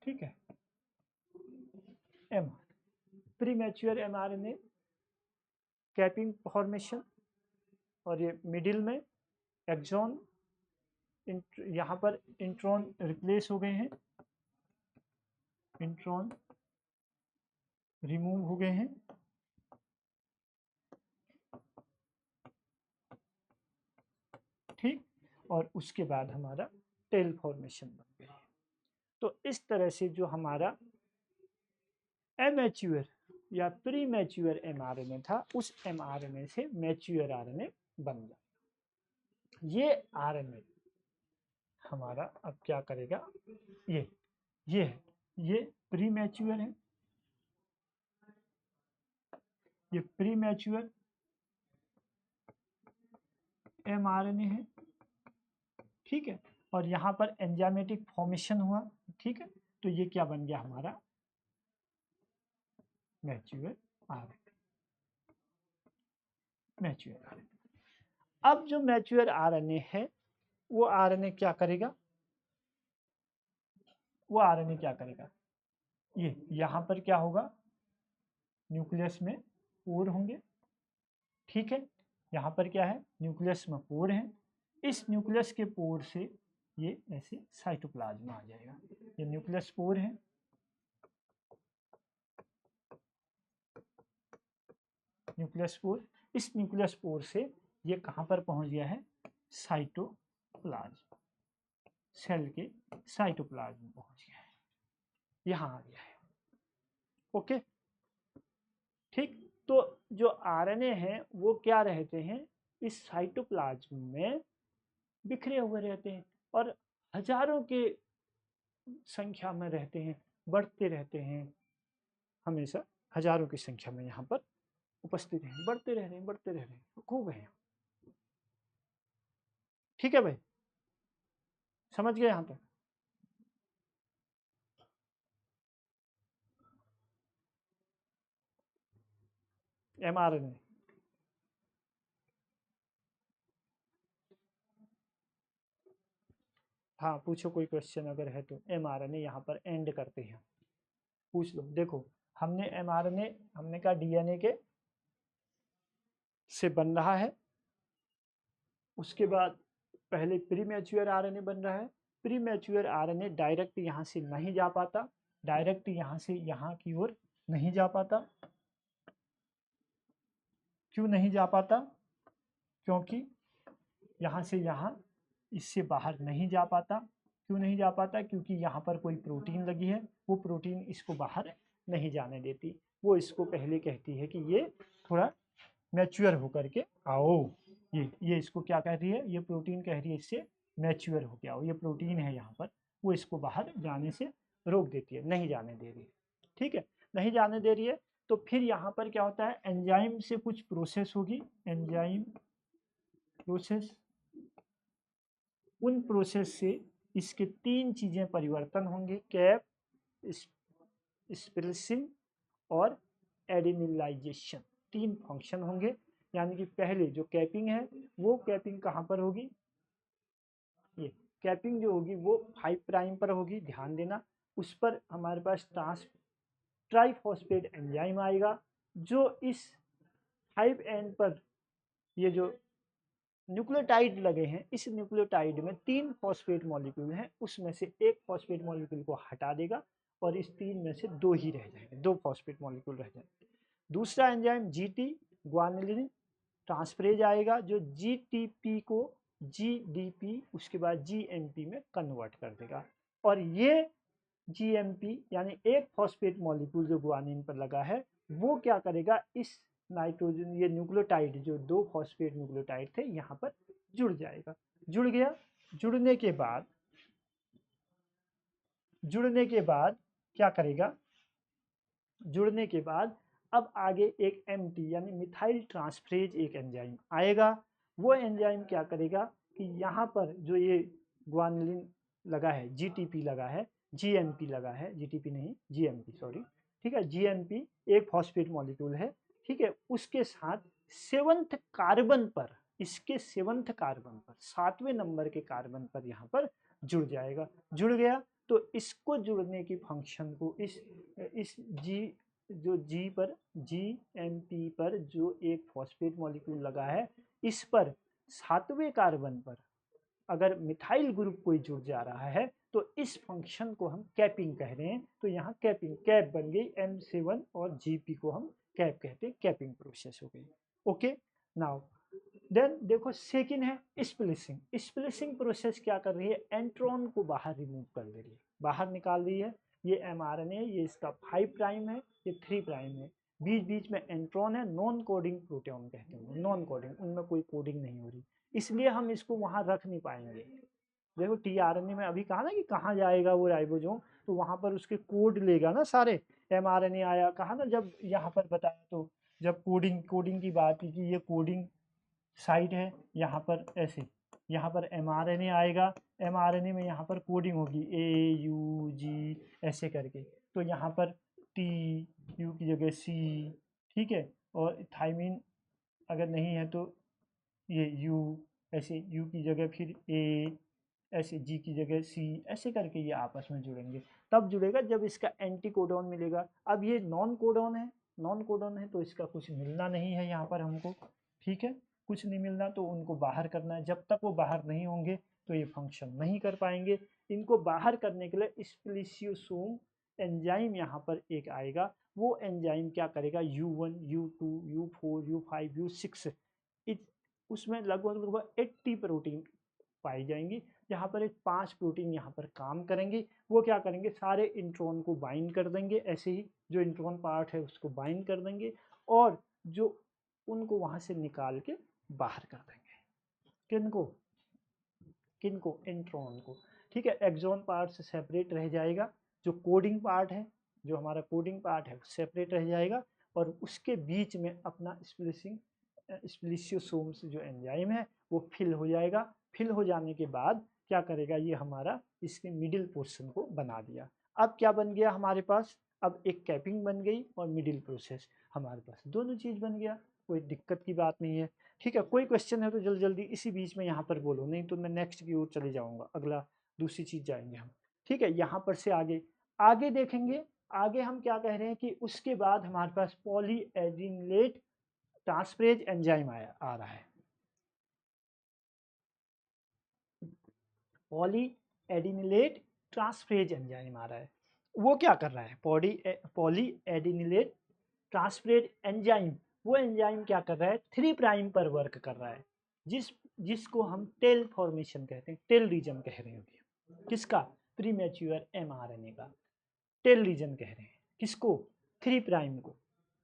ठीक है। प्रीमैच्योर mRNA कैपिंग फॉर्मेशन, और ये मिडिल में एक्सॉन, यहाँ पर इंट्रॉन रिप्लेस हो गए हैं, इंट्रॉन रिमूव हो गए हैं। ठीक, और उसके बाद हमारा टेल फॉर्मेशन बन गई है। तो इस तरह से जो हमारा एमैच्योर या प्री मैच्योर mRNA था, उस mRNA से मैच्योर RNA बन जाएगा। ये RNA हमारा अब क्या करेगा, ये है, ये प्री मैच्योर है, ये प्री मैच्योर mRNA है। ठीक है, और यहाँ पर एंजाइमेटिक फॉर्मेशन हुआ। ठीक है, तो ये क्या बन गया हमारा मैच्योर RNA। Mature RNA। अब जो मैच्योर RNA है, वो RNA क्या करेगा, वो RNA क्या करेगा, ये यहाँ पर क्या होगा, न्यूक्लियस में पोर होंगे। ठीक है, यहाँ पर क्या है, न्यूक्लियस में पोर है। इस न्यूक्लियस के पोर से ये ऐसे साइटोप्लाज्म आ जाएगा। ये न्यूक्लियस पोर है, न्यूक्लियस पोर। इस न्यूक्लियस पोर से ये कहाँ पर पहुँच गया है, साइटोप्लाज्म, सेल के साइटोप्लाज्म पहुँच गया है, यहाँ आ गया है। ओके, ठीक। तो जो आरएनए हैं वो क्या रहते हैं, इस साइटोप्लाज्म में बिखरे हुए रहते हैं और हजारों के संख्या में रहते हैं, बढ़ते रहते हैं, हमेशा हजारों की संख्या में यहाँ पर उपस्थित हैं, बढ़ते रह रहे हैं, बढ़ते रह रहे हैं, खूब हैं। ठीक है भाई, समझ गए यहाँ तक? mRNA, हाँ पूछो कोई क्वेश्चन अगर है तो। mRNA यहाँ पर एंड करते हैं, पूछ लो। देखो, हमने mRNA, हमने कहा डीएनए के से बन रहा है, उसके बाद पहले प्री मैच्योर आरएनए बन रहा है। प्री मैच्योर आरएनए डायरेक्ट यहाँ से नहीं जा पाता, डायरेक्ट यहाँ से यहाँ की ओर नहीं जा पाता। क्यों नहीं जा पाता, क्योंकि यहाँ से यहाँ इससे बाहर नहीं जा पाता। क्यों नहीं जा पाता, क्योंकि यहाँ पर कोई प्रोटीन लगी है, वो प्रोटीन इसको बाहर नहीं जाने देती। वो इसको पहले कहती है कि ये थोड़ा मैच्योर होकर के आओ। ये इसको क्या कह रही है, ये प्रोटीन कह रही है इससे मैच्योर हो गया हो। ये प्रोटीन है यहाँ पर, वो इसको बाहर जाने से रोक देती है, नहीं जाने दे रही है। ठीक है, नहीं जाने दे रही है। तो फिर यहाँ पर क्या होता है, एंजाइम से कुछ प्रोसेस होगी, एंजाइम प्रोसेस। उन प्रोसेस से इसके 3 चीजें परिवर्तन होंगे, कैप, स्प्लिसिंग और एडिनिलाइजेशन। 3 फंक्शन होंगे। यानी कि पहले जो कैपिंग है, वो कैपिंग कहाँ पर होगी, ये कैपिंग जो होगी वो 5 प्राइम पर होगी, ध्यान देना। उस पर हमारे पास ट्राइफॉस्फेट एंजाइम आएगा, जो इस 5 एंड पर ये जो न्यूक्लियोटाइड लगे हैं, इस न्यूक्लियोटाइड में 3 फॉस्फेट मॉलिक्यूल हैं, उसमें से एक फॉस्फेट मॉलिक्यूल को हटा देगा और इस 3 में से 2 ही रह जाएंगे, 2 फॉस्फेट मॉलिक्यूल रह जाएंगे। दूसरा एंजाइम जीटी, ग्वानिलिन ट्रांसफरेज आएगा जो जीटीपी को जीडीपी उसके बाद जीएमपी में कन्वर्ट कर देगा। और ये जीएमपी यानी एक फॉस्फेट मॉलिक्यूल जो ग्वानिन पर लगा है वो क्या करेगा, इस नाइट्रोजन ये न्यूक्लियोटाइड जो 2 फॉस्फेट न्यूक्लियोटाइड थे यहाँ पर जुड़ जाएगा। जुड़ गया, जुड़ने के बाद क्या करेगा, जुड़ने के बाद अब आगे एक एमटी यानी मिथाइल ट्रांसफरेज एक एंजाइम आएगा। वो एंजाइम क्या करेगा कि यहाँ पर जो ये ग्वानिलिन लगा है, जीटीपी लगा है, जीएमपी लगा है, जीटीपी नहीं जीएमपी सॉरी, ठीक है, जीएमपी एक फॉस्फेट मॉलिक्यूल है, ठीक है, उसके साथ 7th कार्बन पर, इसके 7th कार्बन पर 7वें नंबर के कार्बन पर यहाँ पर जुड़ जाएगा। जुड़ गया तो इसको जुड़ने की फंक्शन को इस जी पर जीएमपी पर जो एक फॉस्फेट मॉलिक्यूल लगा है इस पर 7वें कार्बन पर अगर मिथाइल ग्रुप कोई जुड़ जा रहा है तो इस फंक्शन को हम कैपिंग कह रहे हैं। तो यहाँ कैपिंग कैप बन गई M7 और जीपी को हम कैप कहते हैं, कैपिंग प्रोसेस हो गई। ओके, नाउ देन देखो सेकंड है स्प्लिसिंग। स्प्लिसिंग प्रोसेस क्या कर रही है, एंट्रॉन को बाहर रिमूव कर दे रही है, बाहर निकाल रही है। ये एमआरएनए, ये इसका 5 प्राइम है, ये 3 प्राइम है, बीच बीच में एंट्रॉन है, नॉन कोडिंग प्रोटॉन कहते हैं, नॉन कोडिंग, उनमें कोई कोडिंग नहीं हो रही, इसलिए हम इसको वहां रख नहीं पाएंगे। देखो टीआरएनए में अभी कहा ना कि कहाँ जाएगा वो राइबोसोम, तो वहां पर उसके कोड लेगा ना सारे। एमआरएनए आया कहा ना, जब यहाँ पर बताया तो जब कोडिंग की बात की कि ये कोडिंग साइट है, यहाँ पर ऐसे, यहाँ पर एमआरएनए आएगा, एमआरएनए में यहाँ पर कोडिंग होगी AUG ऐसे करके, तो यहाँ पर T U की जगह C, ठीक है, और थाइमिन अगर नहीं है तो ये U ऐसे, U की जगह फिर A ऐसे, G की जगह C ऐसे करके ये आपस में जुड़ेंगे। तब जुड़ेगा जब इसका एंटी कोडॉन मिलेगा। अब ये नॉन कोडॉन है, नॉन कोडॉन है तो इसका कुछ मिलना नहीं है यहाँ पर हमको, ठीक है, कुछ नहीं मिलना, तो उनको बाहर करना है। जब तक वो बाहर नहीं होंगे तो ये फंक्शन नहीं कर पाएंगे। इनको बाहर करने के लिए स्प्लिसियोसोम एंजाइम यहाँ पर एक आएगा, वो एंजाइम क्या करेगा, U1 U2 U4 U5 U6 उसमें लगभग 80 प्रोटीन पाई जाएंगी। यहाँ पर एक 5 प्रोटीन यहाँ पर काम करेंगे। वो क्या करेंगे, सारे इंट्रॉन को बाइंड कर देंगे, ऐसे ही जो इंट्रॉन पार्ट है उसको बाइंड कर देंगे और जो उनको वहां से निकाल के बाहर कर देंगे। किनको किनको इंट्रॉन को, ठीक है। एक्सॉन पार्ट से सेपरेट रह जाएगा, जो कोडिंग पार्ट है, जो हमारा कोडिंग पार्ट है सेपरेट रह जाएगा और उसके बीच में अपना स्प्लिसियोसोम से जो एंजाइम है वो फिल हो जाएगा। फिल हो जाने के बाद क्या करेगा, ये हमारा इसके मिडिल पोर्शन को बना दिया। अब क्या बन गया हमारे पास, अब एक कैपिंग बन गई और मिडिल प्रोसेस हमारे पास, दोनों चीज बन गया, कोई दिक्कत की बात नहीं है, ठीक है। कोई क्वेश्चन है तो जल्दी जल्दी इसी बीच में यहाँ पर बोलो, नहीं तो मैं नेक्स्ट की ओर चले जाऊंगा, अगला दूसरी चीज जाएंगे हम, ठीक है। यहाँ पर से आगे आगे देखेंगे, आगे हम क्या कह रहे हैं कि उसके बाद हमारे पास पॉलीएडिनिलेट ट्रांसफरेज एंजाइम आ रहा है। पॉलीएडिनिलेट ट्रांसफरेज एंजाइम आ रहा है। वो क्या कर रहा है, पॉलीएडिनिलेट ट्रांसफरेज एंजाइम, वो एंजाइम क्या कर रहा है, 3 प्राइम पर वर्क कर रहा है, जिसको हम टेल फॉर्मेशन कहते हैं, टेल रीजन कह रहे हैं। किसका, प्रीमेच्योर एमआरएनए का टेल रीजन कह रहे हैं। किसको, 3 प्राइम को।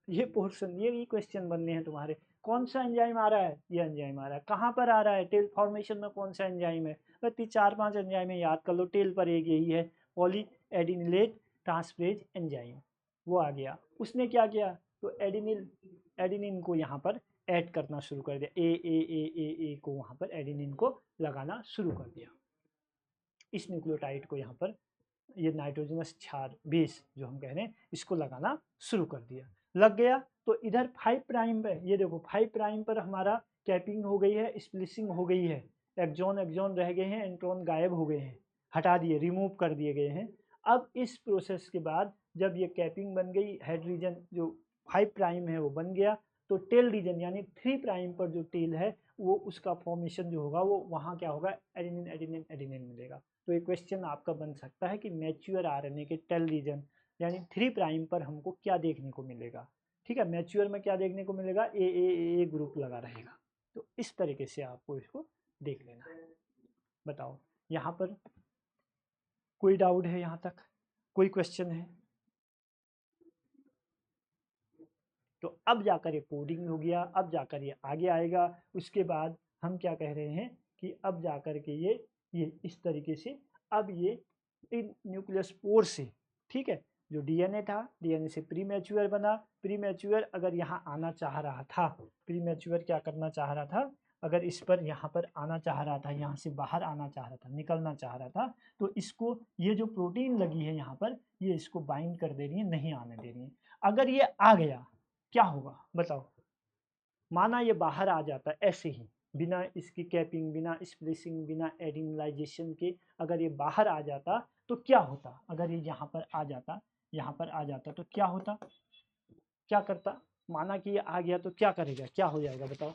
ये पोर्शन, ये क्वेश्चन बनने हैं तुम्हारे। कौन सा एंजाइम आ रहा है, ये एंजाइम आ रहा है, कहाँ पर आ रहा है, टेल फॉर्मेशन में कौन सा एंजाइम है, बस 4-5 एंजाइम है, याद कर लो। टेल पर एक यही है, पॉलीएडिनिलेट ट्रांसफरेज एंजाइम, वो आ गया। उसने क्या किया, तो एडिनिन को यहाँ पर ऐड करना शुरू कर दिया, ए को वहाँ पर एडिनिन को लगाना शुरू कर दिया। इस न्यूक्लियोटाइड को यहाँ पर ये नाइट्रोजनस क्षार बेस जो हम कह रहे हैं इसको लगाना शुरू कर दिया। लग गया तो इधर 5 प्राइम पे, ये देखो 5 प्राइम पर हमारा कैपिंग हो गई है, स्प्लिसिंग हो गई है, एक्सॉन रह गए हैं, एंट्रॉन गायब हो गए हैं, हटा दिए, रिमूव कर दिए गए हैं। अब इस प्रोसेस के बाद जब ये कैपिंग बन गई, हेड रीजन जो 5 प्राइम है वो बन गया, तो टेल रीजन यानी 3 प्राइम पर जो टेल है वो उसका फॉर्मेशन जो होगा वो वहाँ क्या होगा, एडिनिन एडिनिन एडिनिन मिलेगा। तो ये क्वेश्चन आपका बन सकता है कि मैच्योर आरएनए के टेल रीजन यानी 3 प्राइम पर हमको क्या देखने को मिलेगा, ठीक है, मैच्योर में क्या देखने को मिलेगा, ए ग्रुप लगा रहेगा। तो इस तरीके से आपको इसको देख लेना है। बताओ यहाँ पर कोई डाउट है, यहाँ तक कोई क्वेश्चन है? तो अब जाकर ये कोडिंग हो गया, अब जाकर ये आगे आएगा। उसके बाद हम क्या कह रहे हैं कि अब जाकर के ये इस तरीके से अब ये इन न्यूक्लियस पोर से, ठीक है, जो डीएनए था, डीएनए से प्री मैच्योर बना। प्री मैच्योर अगर यहाँ आना चाह रहा था, प्री मैच्योर क्या करना चाह रहा था, अगर इस पर यहाँ पर आना चाह रहा था, यहाँ से बाहर आना चाह रहा था, निकलना चाह रहा था, तो इसको ये जो प्रोटीन लगी है यहाँ पर, ये इसको बाइंड कर दे रही है, नहीं आने दे रही है। अगर ये आ गया क्या होगा बताओ? माना ये बाहर आ जाता ऐसे ही, बिना इसकी कैपिंग, बिना स्प्लिसिंग, बिना एडिमलाइजेशन के अगर ये बाहर आ जाता तो क्या होता? अगर ये यहाँ पर आ जाता, यहाँ पर आ जाता तो क्या होता, क्या करता? माना कि ये आ गया तो क्या करेगा, क्या हो जाएगा बताओ?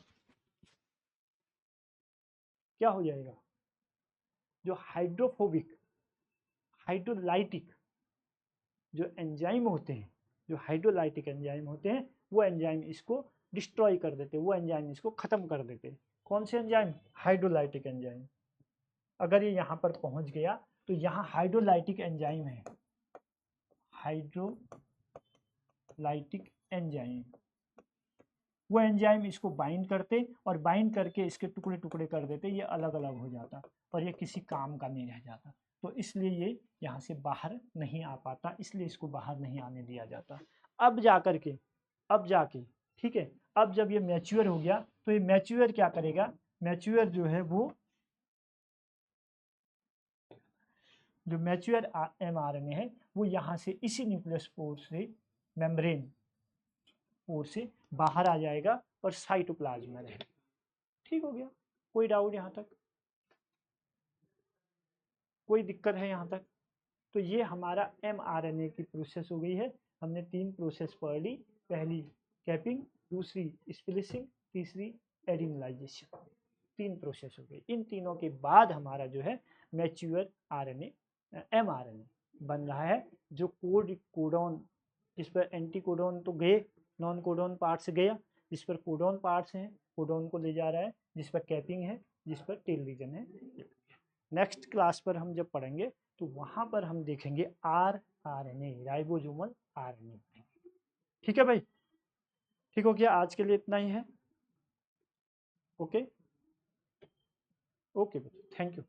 क्या हो जाएगा? जो हाइड्रोफोबिक, हाइड्रोलाइटिक जो एंजाइम होते हैं, जो हाइड्रोलाइटिक एंजाइम होते हैं, वो एंजाइम इसको डिस्ट्रॉय कर देते, वो एंजाइम इसको खत्म कर देते। कौन से एंजाइम? Hydrolytic enzyme. अगर ये यहाँ पर पहुंच गया तो यहाँ हाइड्रोलाइटिक एंजाइम है, हाइड्रोलाइटिक एंजाइम, वो एंजाइम इसको बाइंड करते और बाइंड करके इसके टुकड़े टुकड़े कर देते, ये अलग अलग हो जाता और ये किसी काम का नहीं रह जाता। तो इसलिए ये यहाँ से बाहर नहीं आ पाता, इसलिए इसको बाहर नहीं आने दिया जाता। अब जाकर के, अब जाके, ठीक है, अब जब ये मैच्योर हो गया तो ये मैच्योर क्या करेगा, मैच्योर जो है वो, जो मैच्योर एमआरएनए है वो यहाँ से इसी न्यूक्लियस पोर से, मेम्ब्रेन पोर से बाहर आ जाएगा और साइटोप्लाज्म में रहेगा। ठीक हो गया? कोई डाउट यहाँ तक? कोई दिक्कत है यहाँ तक? तो ये हमारा एमआरएनए की प्रोसेस हो गई है। हमने 3 प्रोसेस पढ़ ली, पहली कैपिंग, दूसरी स्प्लिसिंग, तीसरी एडिमलाइजेशन। 3 प्रोसेस हो गई। इन तीनों के बाद हमारा जो है मैच्योर आरएनए, एमआरएनए बन रहा है, जो कोडोन, जिस पर एंटी कोडोन तो गए, नॉन कोडोन पार्ट्स गया, जिस पर कोडोन पार्ट्स हैं कोडोन को ले जा रहा है, जिस पर कैपिंग है, जिस पर टेल रीजन है। नेक्स्ट क्लास पर हम जब पढ़ेंगे तो वहां पर हम देखेंगे आरएनए, राइबोसोमल आरएनए। ठीक है भाई? ठीक हो गया? आज के लिए इतना ही है। Okay okay, thank you.